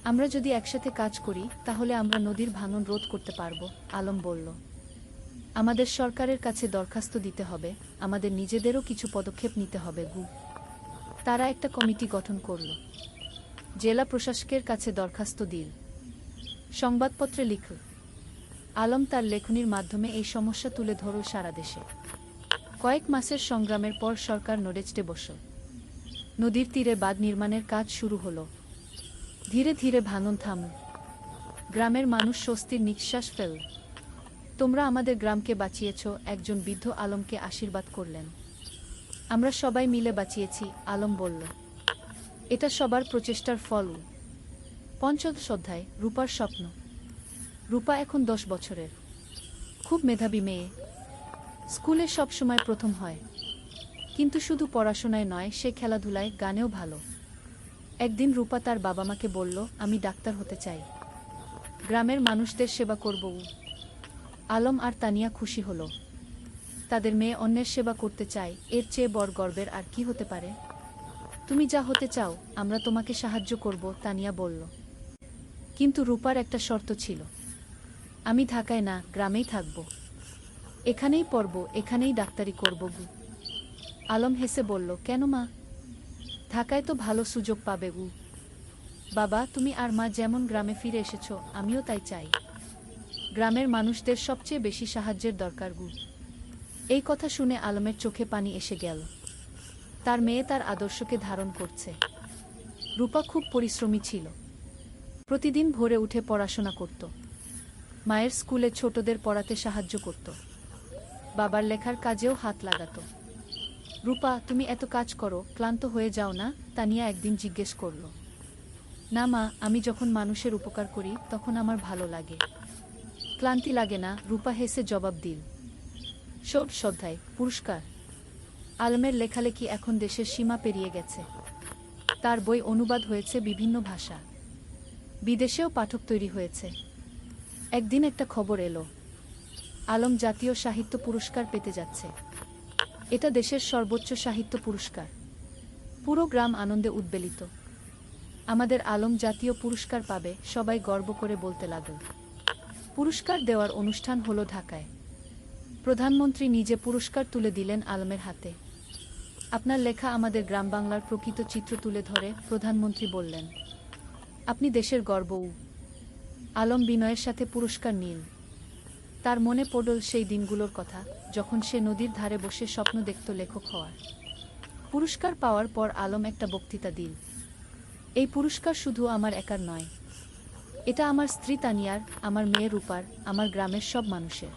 আমরা যদি একসাথে কাজ করি তাহলে আমরা নদীর ভাঙন রোধ করতে পারব, আলম বলল। আমাদের সরকারের কাছে দরখাস্ত দিতে হবে, আমাদের নিজেদেরও কিছু পদক্ষেপ নিতে হবে। তারা একটা কমিটি গঠন করল। জেলা প্রশাসকের কাছে দরখাস্ত দিল। সংবাদপত্রে লিখল। আলম তার লেখনির মাধ্যমে এই সমস্যা তুলে ধরল সারা দেশে। কয়েক মাসের সংগ্রামের পর সরকার নড়েচড়ে বসল। নদীর তীরে বাঁধ নির্মাণের কাজ শুরু হলো। ধীরে ধীরে ভাঙন থামল। গ্রামের মানুষ স্বস্তির নিঃশ্বাস ফেলল। তোমরা আমাদের গ্রামকে বাঁচিয়েছ, একজন বৃদ্ধ আলমকে আশীর্বাদ করলেন। আমরা সবাই মিলে বাঁচিয়েছি, আলম বলল। এটা সবার প্রচেষ্টার ফল। পঞ্চদশ অধ্যায়, রূপার স্বপ্ন। রূপা এখন 10 বছরের, খুব মেধাবী মেয়ে। স্কুলে সব সময় প্রথম হয়। কিন্তু শুধু পড়াশোনায় নয়, সে খেলাধুলায়, গানেও ভালো। একদিন রূপা তার বাবা মাকে বলল, আমি ডাক্তার হতে চাই, গ্রামের মানুষদের সেবা করব। আলম আর তানিয়া খুশি হল। তাদের মেয়ে অন্যের সেবা করতে চায়, এর চেয়ে বড় গর্বের আর কি হতে পারে? তুমি যা হতে চাও আমরা তোমাকে সাহায্য করব, তানিয়া বলল। কিন্তু রূপার একটা শর্ত ছিল। আমি ঢাকায় না, গ্রামেই থাকব। এখানেই পড়ব, এখানেই ডাক্তারি করব। আলম হেসে বলল, কেন মা? ঢাকায় তো ভালো সুযোগ পাবে। বাবা, তুমি আর মা যেমন গ্রামে ফিরে এসেছ, আমিও তাই চাই। গ্রামের মানুষদের সবচেয়ে বেশি সাহায্যের দরকার। এই কথা শুনে আলমের চোখে পানি এসে গেল। তার মেয়ে তার আদর্শকে ধারণ করছে। রূপা খুব পরিশ্রমী ছিল। প্রতিদিন ভোরে উঠে পড়াশোনা করত। মায়ের স্কুলে ছোটদের পড়াতে সাহায্য করত। বাবার লেখার কাজেও হাত লাগাত। রূপা, তুমি এত কাজ করো, ক্লান্ত হয়ে যাও না? তানিয়া একদিন জিজ্ঞেস করল। না মা, আমি যখন মানুষের উপকার করি তখন আমার ভালো লাগে, ক্লান্তি লাগে না, রূপা হেসে জবাব দিল। ষোড়শ অধ্যায়, পুরস্কার। আলমের লেখালেখি এখন দেশের সীমা পেরিয়ে গেছে। তার বই অনুবাদ হয়েছে বিভিন্ন ভাষা। বিদেশেও পাঠক তৈরি হয়েছে। একদিন একটা খবর এলো, আলম জাতীয় সাহিত্য পুরস্কার পেতে যাচ্ছে। এটা দেশের সর্বোচ্চ সাহিত্য পুরস্কার। পুরো গ্রাম আনন্দে উদ্বেলিত। আমাদের আলম জাতীয় পুরস্কার পাবে, সবাই গর্ব করে বলতে লাগল। পুরস্কার দেওয়ার অনুষ্ঠান হলো ঢাকায়। প্রধানমন্ত্রী নিজে পুরস্কার তুলে দিলেন আলমের হাতে। আপনার লেখা আমাদের গ্রাম বাংলার প্রকৃত চিত্র তুলে ধরে, প্রধানমন্ত্রী বললেন। আপনি দেশের গর্ব। আলম বিনয়ের সাথে পুরস্কার নিল। তার মনে পড়ল সেই দিনগুলোর কথা, যখন সে নদীর ধারে বসে স্বপ্ন দেখত লেখক হওয়ার। পুরস্কার পাওয়ার পর আলম একটা বক্তৃতা দিল। এই পুরস্কার শুধু আমার একার নয়, এটা আমার স্ত্রী তানিয়ার, আমার মেয়ে রূপার, আমার গ্রামের সব মানুষের।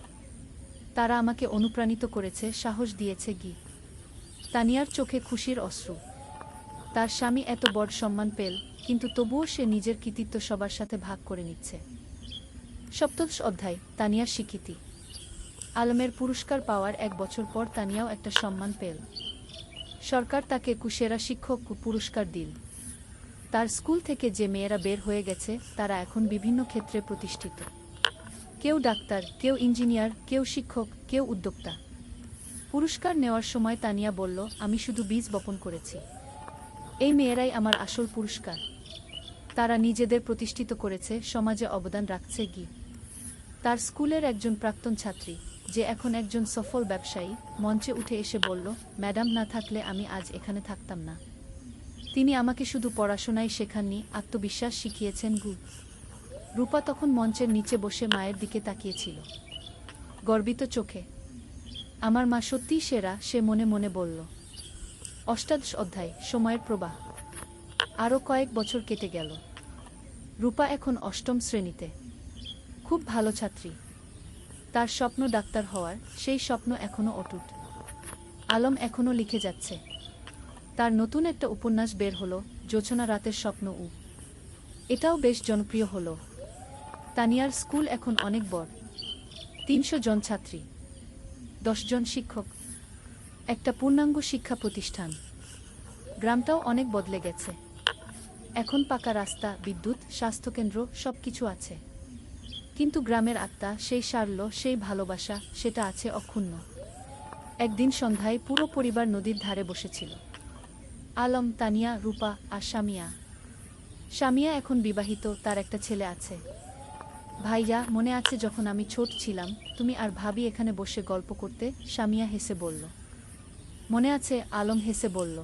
তারা আমাকে অনুপ্রাণিত করেছে, সাহস দিয়েছে। তানিয়ার চোখে খুশির অশ্রু। তার স্বামী এত বড় সম্মান পেল, কিন্তু তবুও সে নিজের কৃতিত্ব সবার সাথে ভাগ করে নিচ্ছে। সপ্তদশ অধ্যায়, তানিয়ার স্বীকৃতি। আলমের পুরস্কার পাওয়ার 1 বছর পর তানিয়াও একটা সম্মান পেল। সরকার তাকে কুশেরা শিক্ষক পুরস্কার দিল। তার স্কুল থেকে যে মেয়েরা বের হয়ে গেছে তারা এখন বিভিন্ন ক্ষেত্রে প্রতিষ্ঠিত। কেউ ডাক্তার, কেউ ইঞ্জিনিয়ার, কেউ শিক্ষক, কেউ উদ্যোক্তা। পুরস্কার নেওয়ার সময় তানিয়া বলল, আমি শুধু বীজ বপন করেছি। এই মেয়েরাই আমার আসল পুরস্কার। তারা নিজেদের প্রতিষ্ঠিত করেছে, সমাজে অবদান রাখছে। তার স্কুলের একজন প্রাক্তন ছাত্রী, যে এখন একজন সফল ব্যবসায়ী, মঞ্চে উঠে এসে বলল, ম্যাডাম না থাকলে আমি আজ এখানে থাকতাম না। তিনি আমাকে শুধু পড়াশোনাই শেখাননি, আত্মবিশ্বাস শিখিয়েছেন। রূপা তখন মঞ্চের নিচে বসে মায়ের দিকে তাকিয়েছিল, গর্বিত চোখে। আমার মা সত্যিই সেরা, সে মনে মনে বলল। অষ্টাদশ অধ্যায়, সময়ের প্রবাহ। আরও কয়েক বছর কেটে গেল। রূপা এখন 8ম শ্রেণীতে। খুব ভালো ছাত্রী। তার স্বপ্ন ডাক্তার হওয়ার, সেই স্বপ্ন এখনও অটুট। আলম এখনও লিখে যাচ্ছে। তার নতুন একটা উপন্যাস বের হলো, জোছনা রাতের স্বপ্ন। এটাও বেশ জনপ্রিয় হলো। তানিয়ার স্কুল এখন অনেক বড়। 300 জন ছাত্রী, 10 জন শিক্ষক, একটা পূর্ণাঙ্গ শিক্ষা প্রতিষ্ঠান। গ্রামটাও অনেক বদলে গেছে। এখন পাকা রাস্তা, বিদ্যুৎ, স্বাস্থ্যকেন্দ্র, সবকিছু আছে। কিন্তু গ্রামের আত্মা, সেই সারল্য, সেই ভালোবাসা, সেটা আছে অক্ষুণ্ণ। একদিন সন্ধ্যায় পুরো পরিবার নদীর ধারে বসেছিল। আলম, তানিয়া, রূপা আর সামিয়া। সামিয়া এখন বিবাহিত, তার একটা ছেলে আছে। ভাইয়া, মনে আছে যখন আমি ছোট ছিলাম, তুমি আর ভাবি এখানে বসে গল্প করতে? সামিয়া হেসে বলল। মনে আছে, আলম হেসে বলল।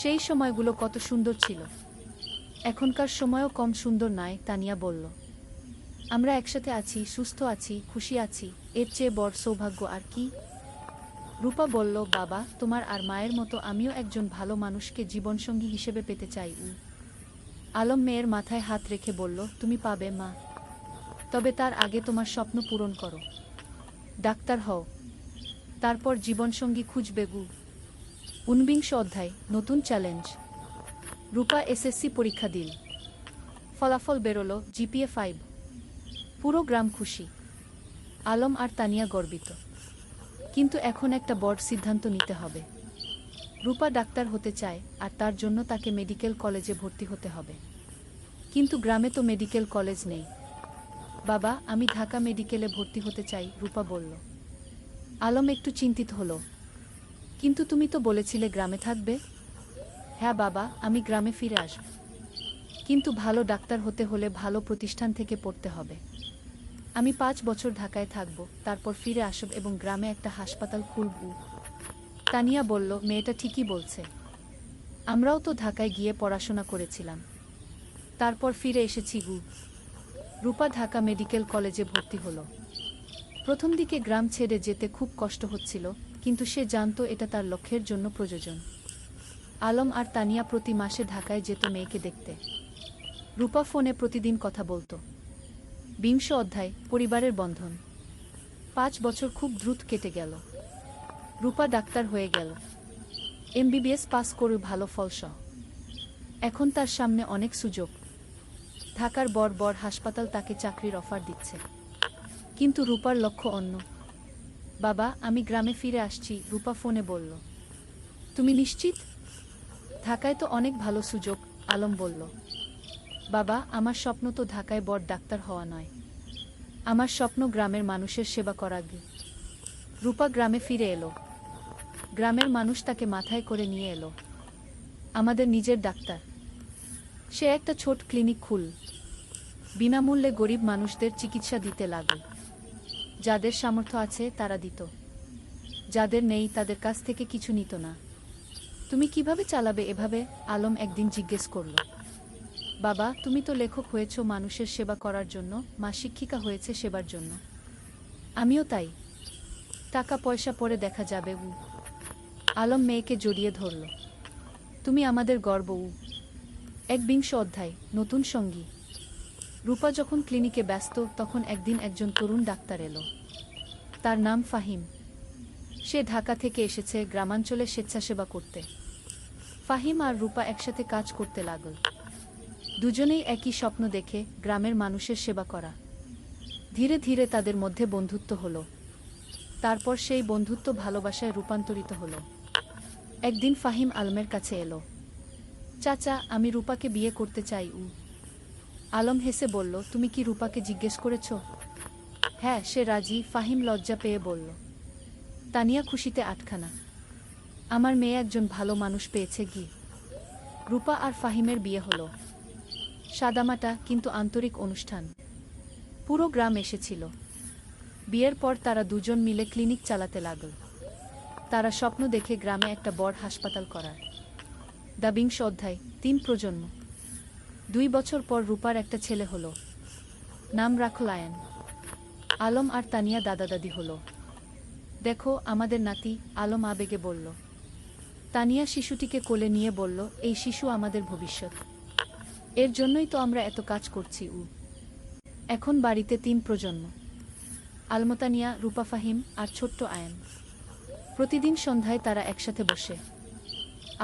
সেই সময়গুলো কত সুন্দর ছিল। এখনকার সময়ও কম সুন্দর নয়, তানিয়া বলল। আমরা একসাথে আছি, সুস্থ আছি, খুশি আছি, এর চেয়ে বড় সৌভাগ্য আর কি? রূপা বলল, বাবা, তোমার আর মায়ের মতো আমিও একজন ভালো মানুষকে জীবনসঙ্গী হিসেবে পেতে চাই। আলম মেয়ের মাথায় হাত রেখে বলল, তুমি পাবে মা। তবে তার আগে তোমার স্বপ্ন পূরণ করো। ডাক্তার হও, তারপর জীবনসঙ্গী খুঁজবে। 49 অধ্যায়, নতুন চ্যালেঞ্জ। রূপা এসএসসি পরীক্ষা দিল। ফলাফল বেরোলো, জিপিএ 5। পুরো গ্রাম খুশি। আলম আর তানিয়া গর্বিত। কিন্তু এখন একটা বড় সিদ্ধান্ত নিতে হবে। রূপা ডাক্তার হতে চায়, আর তার জন্য তাকে মেডিকেল কলেজে ভর্তি হতে হবে। কিন্তু গ্রামে তো মেডিকেল কলেজ নেই। বাবা, আমি ঢাকা মেডিকেলে ভর্তি হতে চাই, রূপা বলল। আলম একটু চিন্তিত হলো। কিন্তু তুমি তো বলেছিলে গ্রামে থাকবে। হ্যাঁ বাবা, আমি গ্রামে ফিরে আসব। কিন্তু ভালো ডাক্তার হতে হলে ভালো প্রতিষ্ঠান থেকে পড়তে হবে। আমি 5 বছর ঢাকায় থাকব, তারপর ফিরে আসব এবং গ্রামে একটা হাসপাতাল খুলব। তানিয়া বলল, মেয়েটা ঠিকই বলছে। আমরাও তো ঢাকায় গিয়ে পড়াশোনা করেছিলাম, তারপর ফিরে এসেছি। রূপা ঢাকা মেডিকেল কলেজে ভর্তি হলো। প্রথম দিকে গ্রাম ছেড়ে যেতে খুব কষ্ট হচ্ছিল, কিন্তু সে জানত এটা তার লক্ষ্যের জন্য প্রয়োজন। আলম আর তানিয়া প্রতি মাসে ঢাকায় যেত মেয়েকে দেখতে। রূপা ফোনে প্রতিদিন কথা বলত। 20 অধ্যায়, পরিবারের বন্ধন। 5 বছর খুব দ্রুত কেটে গেল। রূপা ডাক্তার হয়ে গেল, এমবিবিএস পাস করে ভালো ফলসহ। এখন তার সামনে অনেক সুযোগ। ঢাকার বড় বড় হাসপাতাল তাকে চাকরির অফার দিচ্ছে। কিন্তু রূপার লক্ষ্য অন্য। বাবা, আমি গ্রামে ফিরে আসছি, রূপা ফোনে বলল। তুমি নিশ্চিত? ঢাকায় তো অনেক ভালো সুযোগ, আলম বলল। বাবা, আমার স্বপ্ন তো ঢাকায় বড় ডাক্তার হওয়া নয়। আমার স্বপ্ন গ্রামের মানুষের সেবা করা। রূপা গ্রামে ফিরে এলো। গ্রামের মানুষ তাকে মাথায় করে নিয়ে এলো। আমাদের নিজের ডাক্তার। সে একটা ছোট ক্লিনিক খুল, বিনামূল্যে গরিব মানুষদের চিকিৎসা দিতে লাগল। যাদের সামর্থ্য আছে তারা দিত, যাদের নেই তাদের কাছ থেকে কিছু নিত না। তুমি কিভাবে চালাবে এভাবে? আলম একদিন জিজ্ঞেস করল। বাবা, তুমি তো লেখক হয়েছ মানুষের সেবা করার জন্য, মা শিক্ষিকা হয়েছে সেবার জন্য। আমিও তাই। টাকা পয়সা পরে দেখা যাবে। আলম মেয়েকে জড়িয়ে ধরল। তুমি আমাদের গর্ব। ১ অধ্যায়, নতুন সঙ্গী। রূপা যখন ক্লিনিকে ব্যস্ত তখন একদিন একজন তরুণ ডাক্তার এলো। তার নাম ফাহিম। সে ঢাকা থেকে এসেছে গ্রামাঞ্চলে স্বেচ্ছাসেবা করতে। ফাহিম আর রূপা একসাথে কাজ করতে লাগল। দুজনেই একই স্বপ্ন দেখে, গ্রামের মানুষের সেবা করা। ধীরে ধীরে তাদের মধ্যে বন্ধুত্ব হলো। তারপর সেই বন্ধুত্ব ভালোবাসায় রূপান্তরিত হলো। একদিন ফাহিম আলমের কাছে এলো। চাচা, আমি রূপাকে বিয়ে করতে চাই। আলম হেসে বলল, তুমি কি রূপাকে জিজ্ঞেস করেছ? হ্যাঁ, সে রাজি। ফাহিম লজ্জা পেয়ে বলল। তানিয়া খুশিতে আটখানা। আমার মেয়ে একজন ভালো মানুষ পেয়েছে। রূপা আর ফাহিমের বিয়ে হলো। সাদামাটা কিন্তু আন্তরিক অনুষ্ঠান। পুরো গ্রাম এসেছিল। বিয়ের পর তারা দুজন মিলে ক্লিনিক চালাতে লাগল। তারা স্বপ্ন দেখে গ্রামে একটা বড় হাসপাতাল করার। ২ অধ্যায়, ৩ প্রজন্ম। ২ বছর পর রূপার একটা ছেলে হলো। নাম রাখল আয়ান। আলম আর তানিয়া দাদা দাদি হলো। দেখো আমাদের নাতি, আলম আবেগে বলল। তানিয়া শিশুটিকে কোলে নিয়ে বলল, এই শিশু আমাদের ভবিষ্যৎ। এর জন্যই তো আমরা এত কাজ করছি। এখন বাড়িতে ৩ প্রজন্ম। আলমতানিয়া, রূপা, ফাহিম আর ছোট্ট আয়ান। প্রতিদিন সন্ধ্যায় তারা একসাথে বসে।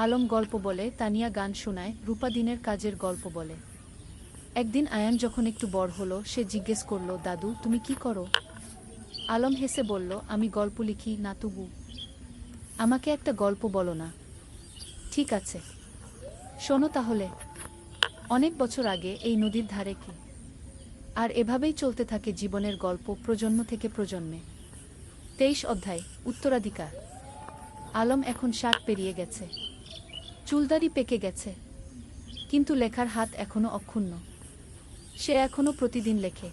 আলম গল্প বলে, তানিয়া গান শোনায়, রূপা দিনের কাজের গল্প বলে। একদিন আয়ান যখন একটু বড় হলো, সে জিজ্ঞেস করল, দাদু তুমি কি করো? আলম হেসে বলল, আমি গল্প লিখি। না তবু আমাকে একটা গল্প বলো না? ঠিক আছে, শোনো তাহলে। অনেক বছর আগে এই নদীর ধারে কি। আর এভাবেই চলতে থাকে জীবনের গল্প, প্রজন্ম থেকে প্রজন্মে। ২৩ অধ্যায়, উত্তরাধিকার। আলম এখন ৬০ পেরিয়ে গেছে। চুলদাড়ি পেকে গেছে, কিন্তু লেখার হাত এখনো অক্ষুণ্ণ। সে এখনো প্রতিদিন লেখে।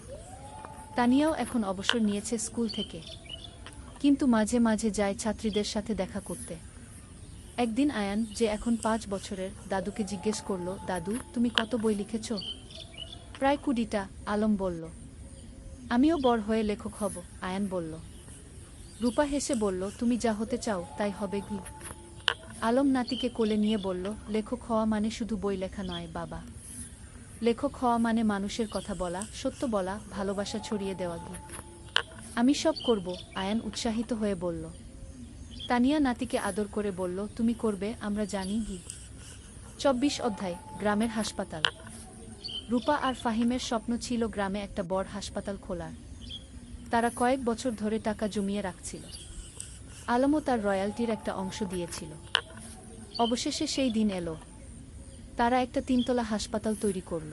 তানিয়াও এখন অবসর নিয়েছে স্কুল থেকে, কিন্তু মাঝে মাঝে যায় ছাত্রীদের সাথে দেখা করতে। একদিন আয়ান, যে এখন ৫ বছরের, দাদুকে জিজ্ঞেস করল, দাদু তুমি কত বই লিখেছ? প্রায় ২০টা, আলম বলল। আমিও বড় হয়ে লেখক হব, আয়ান বলল। রূপা হেসে বলল, তুমি যা হতে চাও তাই হবে। আলম নাতিকে কোলে নিয়ে বলল, লেখক হওয়া মানে শুধু বই লেখা নয় বাবা। লেখক হওয়া মানে মানুষের কথা বলা, সত্য বলা, ভালোবাসা ছড়িয়ে দেওয়া। আমি সব করব, আয়ান উৎসাহিত হয়ে বলল। তানিয়া নাতিকে আদর করে বলল, তুমি করবে, আমরা জানি। ২৪ অধ্যায়, গ্রামের হাসপাতাল। রূপা আর ফাহিমের স্বপ্ন ছিল গ্রামে একটা বড় হাসপাতাল খোলার। তারা কয়েক বছর ধরে টাকা জমিয়ে রাখছিল। আলমও তার রয়্যালটির একটা অংশ দিয়েছিল। অবশেষে সেই দিন এলো। তারা একটা ৩ তলা হাসপাতাল তৈরি করল।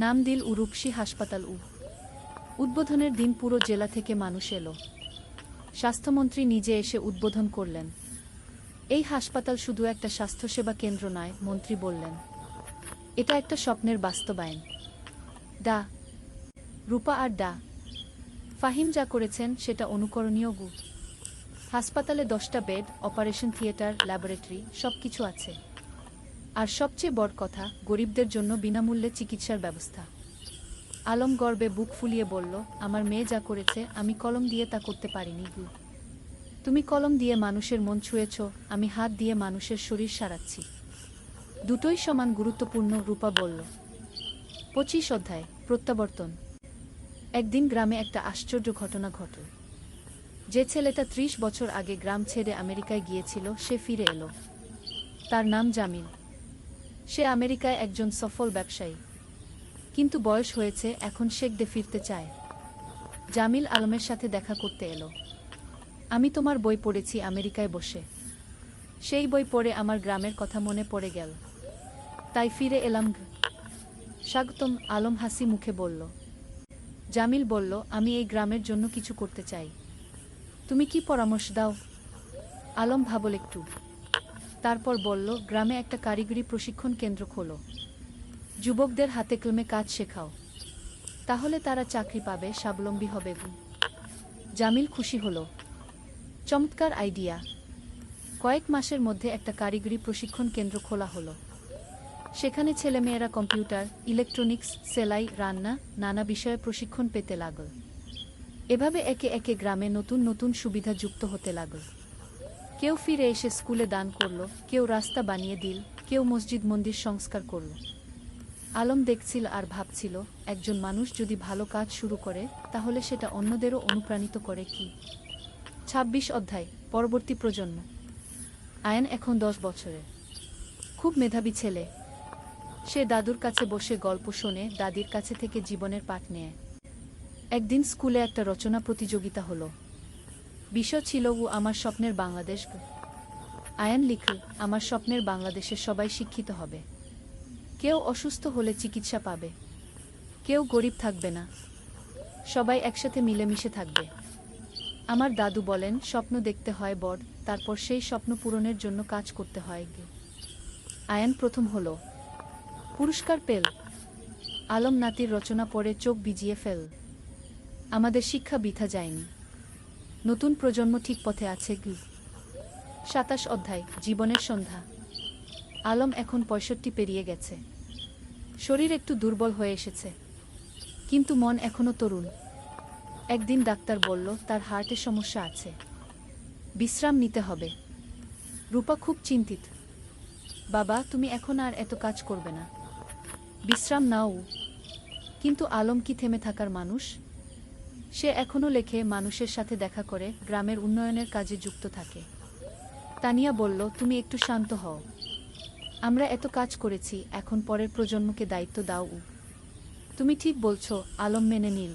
নাম দিল রূপসী হাসপাতাল। উদ্বোধনের দিন পুরো জেলা থেকে মানুষ এলো। স্বাস্থ্যমন্ত্রী নিজে এসে উদ্বোধন করলেন। এই হাসপাতাল শুধু একটা স্বাস্থ্যসেবা কেন্দ্র নয়, মন্ত্রী বললেন। এটা একটা স্বপ্নের বাস্তবায়ন। ডা রূপা আর ডা ফাহিম যা করেছেন সেটা অনুকরণীয়। হাসপাতালে 10টা বেড, অপারেশন থিয়েটার, ল্যাবরেটরি, সবকিছু আছে। আর সবচেয়ে বড় কথা, গরিবদের জন্য বিনামূল্যে চিকিৎসার ব্যবস্থা। আলম গর্বে বুক ফুলিয়ে বলল, আমার মেয়ে যা করেছে আমি কলম দিয়ে তা করতে পারিনি। তুমি কলম দিয়ে মানুষের মন ছুঁয়েছ, আমি হাত দিয়ে মানুষের শরীর সারাচ্ছি। দুটোই সমান গুরুত্বপূর্ণ, রূপা বলল। ২৫ অধ্যায়, প্রত্যাবর্তন। একদিন গ্রামে একটা আশ্চর্য ঘটনা ঘটল। যে ছেলেটা ৩০ বছর আগে গ্রাম ছেড়ে আমেরিকায় গিয়েছিল সে ফিরে এলো। তার নাম জামিল। সে আমেরিকায় একজন সফল ব্যবসায়ী, কিন্তু বয়স হয়েছে, এখন শেখদে ফিরতে চায়। জামিল আলমের সাথে দেখা করতে এলো। আমি তোমার বই পড়েছি আমেরিকায় বসে। সেই বই পড়ে আমার গ্রামের কথা মনে পড়ে গেল, তাই ফিরে এলাম। স্বাগতম, আলম হাসি মুখে বলল। জামিল বলল, আমি এই গ্রামের জন্য কিছু করতে চাই। তুমি কি পরামর্শ দাও? আলম ভাবল একটু, তারপর বলল, গ্রামে একটা কারিগরি প্রশিক্ষণ কেন্দ্র খোলো। যুবকদের হাতে কলমে কাজ শেখাও, তাহলে তারা চাকরি পাবে, স্বাবলম্বী হবে। জামিল খুশি হল। চমৎকার আইডিয়া। কয়েক মাসের মধ্যে একটা কারিগরি প্রশিক্ষণ কেন্দ্র খোলা হলো। সেখানে ছেলেমেয়েরা কম্পিউটার, ইলেকট্রনিক্স, সেলাই, রান্না, নানা বিষয়ে প্রশিক্ষণ পেতে লাগল। এভাবে একে একে গ্রামে নতুন নতুন সুবিধা যুক্ত হতে লাগল। কেউ ফিরে এসে স্কুলে দান করল, কেউ রাস্তা বানিয়ে দিল, কেউ মসজিদ মন্দির সংস্কার করল। আলম দেখছিল আর ভাবছিল, একজন মানুষ যদি ভালো কাজ শুরু করে তাহলে সেটা অন্যদেরও অনুপ্রাণিত করে কি। ২৬ অধ্যায়, পরবর্তী প্রজন্ম। আয়ান এখন ১০ বছরের, খুব মেধাবী ছেলে। সে দাদুর কাছে বসে গল্প শোনে, দাদির কাছে থেকে জীবনের পাঠ নেয়। একদিন স্কুলে একটা রচনা প্রতিযোগিতা হলো। বিষয় ছিল আমার স্বপ্নের বাংলাদেশ। আয়ান লিখল, আমার স্বপ্নের বাংলাদেশে সবাই শিক্ষিত হবে, কেউ অসুস্থ হলে চিকিৎসা পাবে, কেউ গরিব থাকবে না, সবাই একসাথে মিলেমিশে থাকবে। আমার দাদু বলেন, স্বপ্ন দেখতে হয় বড়, তারপর সেই স্বপ্ন পূরণের জন্য কাজ করতে হয়। আয়ান প্রথম হলো, পুরস্কার পেল। আলম নাতির রচনা পড়ে চোখ ভিজিয়ে ফেল। আমাদের শিক্ষা বৃথা যায়নি, নতুন প্রজন্ম ঠিক পথে আছে। ২৭ অধ্যায়, জীবনের সন্ধ্যা। আলম এখন ৬৫ পেরিয়ে গেছে। শরীর একটু দুর্বল হয়ে এসেছে, কিন্তু মন এখনো তরুণ। একদিন ডাক্তার বলল তার হার্টে সমস্যা আছে, বিশ্রাম নিতে হবে। রূপা খুব চিন্তিত। বাবা, তুমি এখন আর এত কাজ করবে না, বিশ্রাম নাও। কিন্তু আলম কি থেমে থাকার মানুষ? সে এখনও লেখে, মানুষের সাথে দেখা করে, গ্রামের উন্নয়নের কাজে যুক্ত থাকে। তানিয়া বলল, তুমি একটু শান্ত হও। আমরা এত কাজ করেছি, এখন পরের প্রজন্মকে দায়িত্ব দাও। তুমি ঠিক বলছো, আলম মেনে নিল।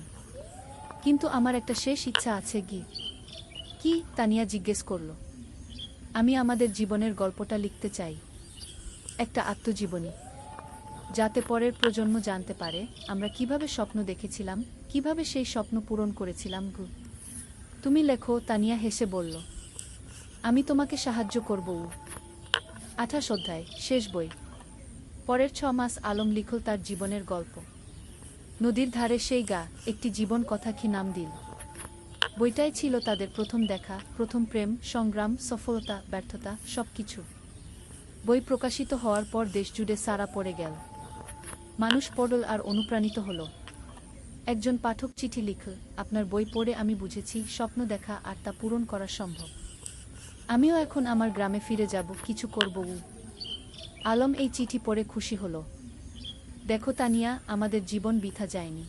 কিন্তু আমার একটা শেষ ইচ্ছা আছে। কি? তানিয়া জিজ্ঞেস করল। আমি আমাদের জীবনের গল্পটা লিখতে চাই, একটা আত্মজীবনী, যাতে পরের প্রজন্ম জানতে পারে আমরা কিভাবে স্বপ্ন দেখেছিলাম, কিভাবে সেই স্বপ্ন পূরণ করেছিলাম। তুমি লেখো, তানিয়া হেসে বলল। আমি তোমাকে সাহায্য করব। ২৮ অধ্যায়, শেষ বই। পরের ৬ মাস আলম লিখল তার জীবনের গল্প। নদীর ধারে সেই গা, একটি জীবন কথা কি নাম দিল। বইটাই ছিল তাদের প্রথম দেখা, প্রথম প্রেম, সংগ্রাম, সফলতা, ব্যর্থতা, সবকিছু। বই প্রকাশিত হওয়ার পর দেশজুড়ে সাড়া পড়ে গেল। মানুষ পড়ল আর অনুপ্রাণিত হল। একজন পাঠক চিঠি লিখল, আপনার বই পড়ে আমি বুঝেছি স্বপ্ন দেখা আর তা পূরণ করা সম্ভব। আমিও এখন আমার গ্রামে ফিরে যাব, কিছু করব। আলম এই চিঠি পড়ে খুশি হল। দেখো তানিয়া, আমাদের জীবন বৃথা যায়নি,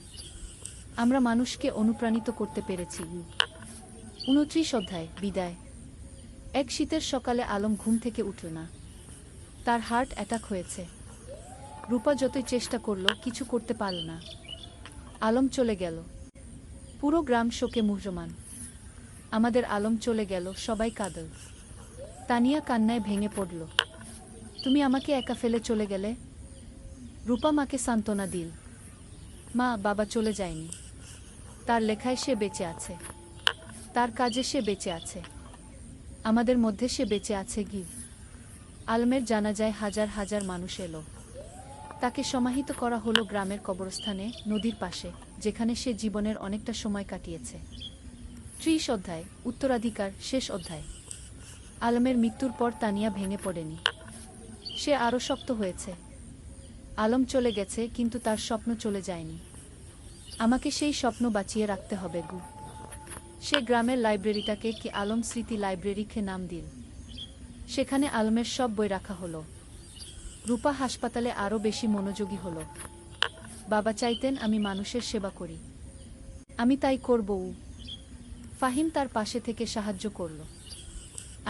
আমরা মানুষকে অনুপ্রাণিত করতে পেরেছি। ২৯ অধ্যায়, বিদায়। এক শীতের সকালে আলম ঘুম থেকে উঠল না। তার হার্ট অ্যাটাক হয়েছে। রূপা যতই চেষ্টা করল, কিছু করতে পারল না। আলম চলে গেল। পুরো গ্রাম শোকে মুহ্যমান। আমাদের আলম চলে গেল, সবাই কাঁদল। তানিয়া কান্নায় ভেঙে পড়ল। তুমি আমাকে একা ফেলে চলে গেলে। রূপা মাকে সান্ত্বনা দিল। মা, বাবা চলে যায়নি, তার লেখায় সে বেঁচে আছে, তার কাজে সে বেঁচে আছে, আমাদের মধ্যে সে বেঁচে আছে। আলমের জানাজায় হাজার হাজার মানুষ এলো। তাকে সমাহিত করা হলো গ্রামের কবরস্থানে, নদীর পাশে, যেখানে সে জীবনের অনেকটা সময় কাটিয়েছে। ৩০ অধ্যায়, উত্তরাধিকার, শেষ অধ্যায়। আলমের মৃত্যুর পর তানিয়া ভেঙে পড়েনি, সে আরও শক্ত হয়েছে। আলম চলে গেছে, কিন্তু তার স্বপ্ন চলে যায়নি। আমাকে সেই স্বপ্ন বাঁচিয়ে রাখতে হবে। সে গ্রামের লাইব্রেরিটাকে কি আলম স্মৃতি লাইব্রেরিকে নাম দিল। সেখানে আলমের সব বই রাখা হলো। রূপা হাসপাতালে আরও বেশি মনোযোগী হলো। বাবা চাইতেন আমি মানুষের সেবা করি, আমি তাই করব। ফাহিম তার পাশে থেকে সাহায্য করল।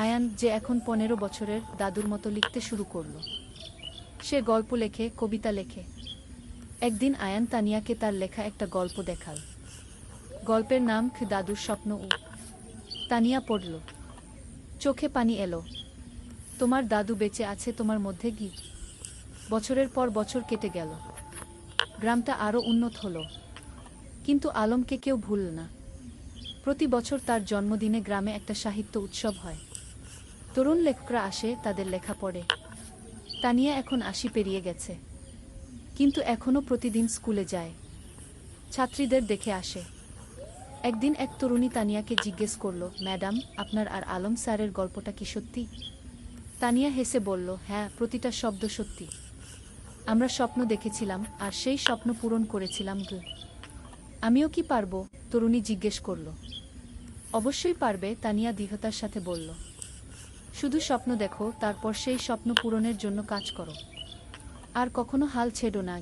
আয়ান, যে এখন ১৫ বছরের, দাদুর মতো লিখতে শুরু করল। সে গল্প লেখে, কবিতা লেখে। একদিন আয়ান তানিয়াকে তার লেখা একটা গল্প দেখাল। গল্পের নাম দাদুর স্বপ্ন। তানিয়া পড়ল, চোখে পানি এলো। তোমার দাদু বেঁচে আছে তোমার মধ্যে। বছরের পর বছর কেটে গেল। গ্রামটা আরও উন্নত হলো, কিন্তু আলমকে কেউ ভুলল না। প্রতি বছর তার জন্মদিনে গ্রামে একটা সাহিত্য উৎসব হয়। তরুণ লেখকরা আসে, তাদের লেখা পড়ে। তানিয়া এখন ৮০ পেরিয়ে গেছে, কিন্তু এখনও প্রতিদিন স্কুলে যায়, ছাত্রীদের দেখে আসে। একদিন এক তরুণী তানিয়াকে জিজ্ঞেস করল, ম্যাডাম, আপনার আর আলম স্যারের গল্পটা কি সত্যি? তানিয়া হেসে বলল, হ্যাঁ, প্রতিটা শব্দ সত্যি। আমরা স্বপ্ন দেখেছিলাম আর সেই স্বপ্ন পূরণ করেছিলাম। আমিও কি পারবো? তরুণী জিজ্ঞেস করল। অবশ্যই পারবে, তানিয়া দৃঢ়তার সাথে বলল। শুধু স্বপ্ন দেখো, তারপর সেই স্বপ্ন পূরণের জন্য কাজ করো। আর কখনো হাল ছেড়ো না।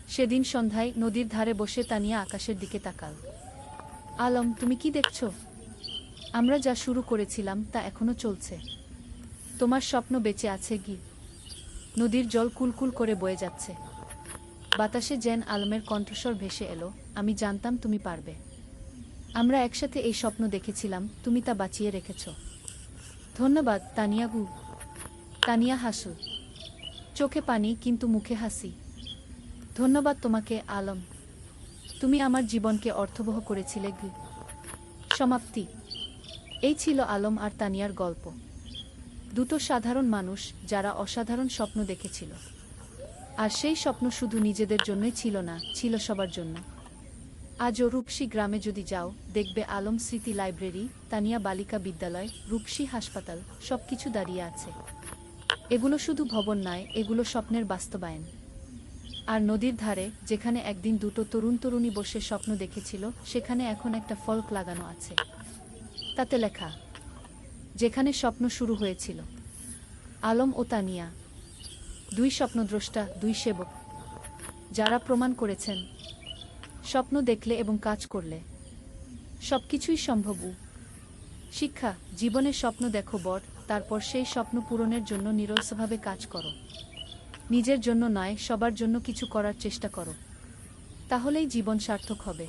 সেদিন সন্ধ্যায় নদীর ধারে বসে তানিয়া আকাশের দিকে তাকাল। আলম, তুমি কি দেখছ? আমরা যা শুরু করেছিলাম তা এখনো চলছে। তোমার স্বপ্ন বেঁচে আছে। নদীর জল কুলকুল করে বয়ে যাচ্ছে। বাতাসে যেন আলমের কণ্ঠস্বর ভেসে এলো, আমি জানতাম তুমি পারবে। আমরা একসাথে এই স্বপ্ন দেখেছিলাম, তুমি তা বাঁচিয়ে রেখেছ। ধন্যবাদ তানিয়া। তানিয়া হাসল, চোখে পানি কিন্তু মুখে হাসি। ধন্যবাদ তোমাকে আলম, তুমি আমার জীবনকে অর্থবহ করেছিলে। সমাপ্তি। এই ছিল আলম আর তানিয়ার গল্প। দুটো সাধারণ মানুষ যারা অসাধারণ স্বপ্ন দেখেছিল। আর সেই স্বপ্ন শুধু নিজেদের জন্যই ছিল না, ছিল সবার জন্য। আজও রূপসী গ্রামে যদি যাও, দেখবে আলম স্মৃতি লাইব্রেরি, তানিয়া বালিকা বিদ্যালয়, রূপসী হাসপাতাল, সবকিছু দাঁড়িয়ে আছে। এগুলো শুধু ভবন নয়, এগুলো স্বপ্নের বাস্তবায়ন। আর নদীর ধারে, যেখানে একদিন দুটো তরুণ তরুণী বসে স্বপ্ন দেখেছিল, সেখানে এখন একটা ফলক লাগানো আছে। তাতে লেখা, যেখানে স্বপ্ন শুরু হয়েছিল। আলম ও তানিয়া, দুই স্বপ্নদ্রষ্টা, দুই সেবক, যারা প্রমাণ করেছেন স্বপ্ন দেখলে এবং কাজ করলে সবকিছুই সম্ভব। শিক্ষা, জীবনের স্বপ্ন দেখো বড়, তারপর সেই স্বপ্ন পূরণের জন্য নিরলসভাবে কাজ করো। নিজের জন্য নয়, সবার জন্য কিছু করার চেষ্টা করো। তাহলেই জীবন সার্থক হবে।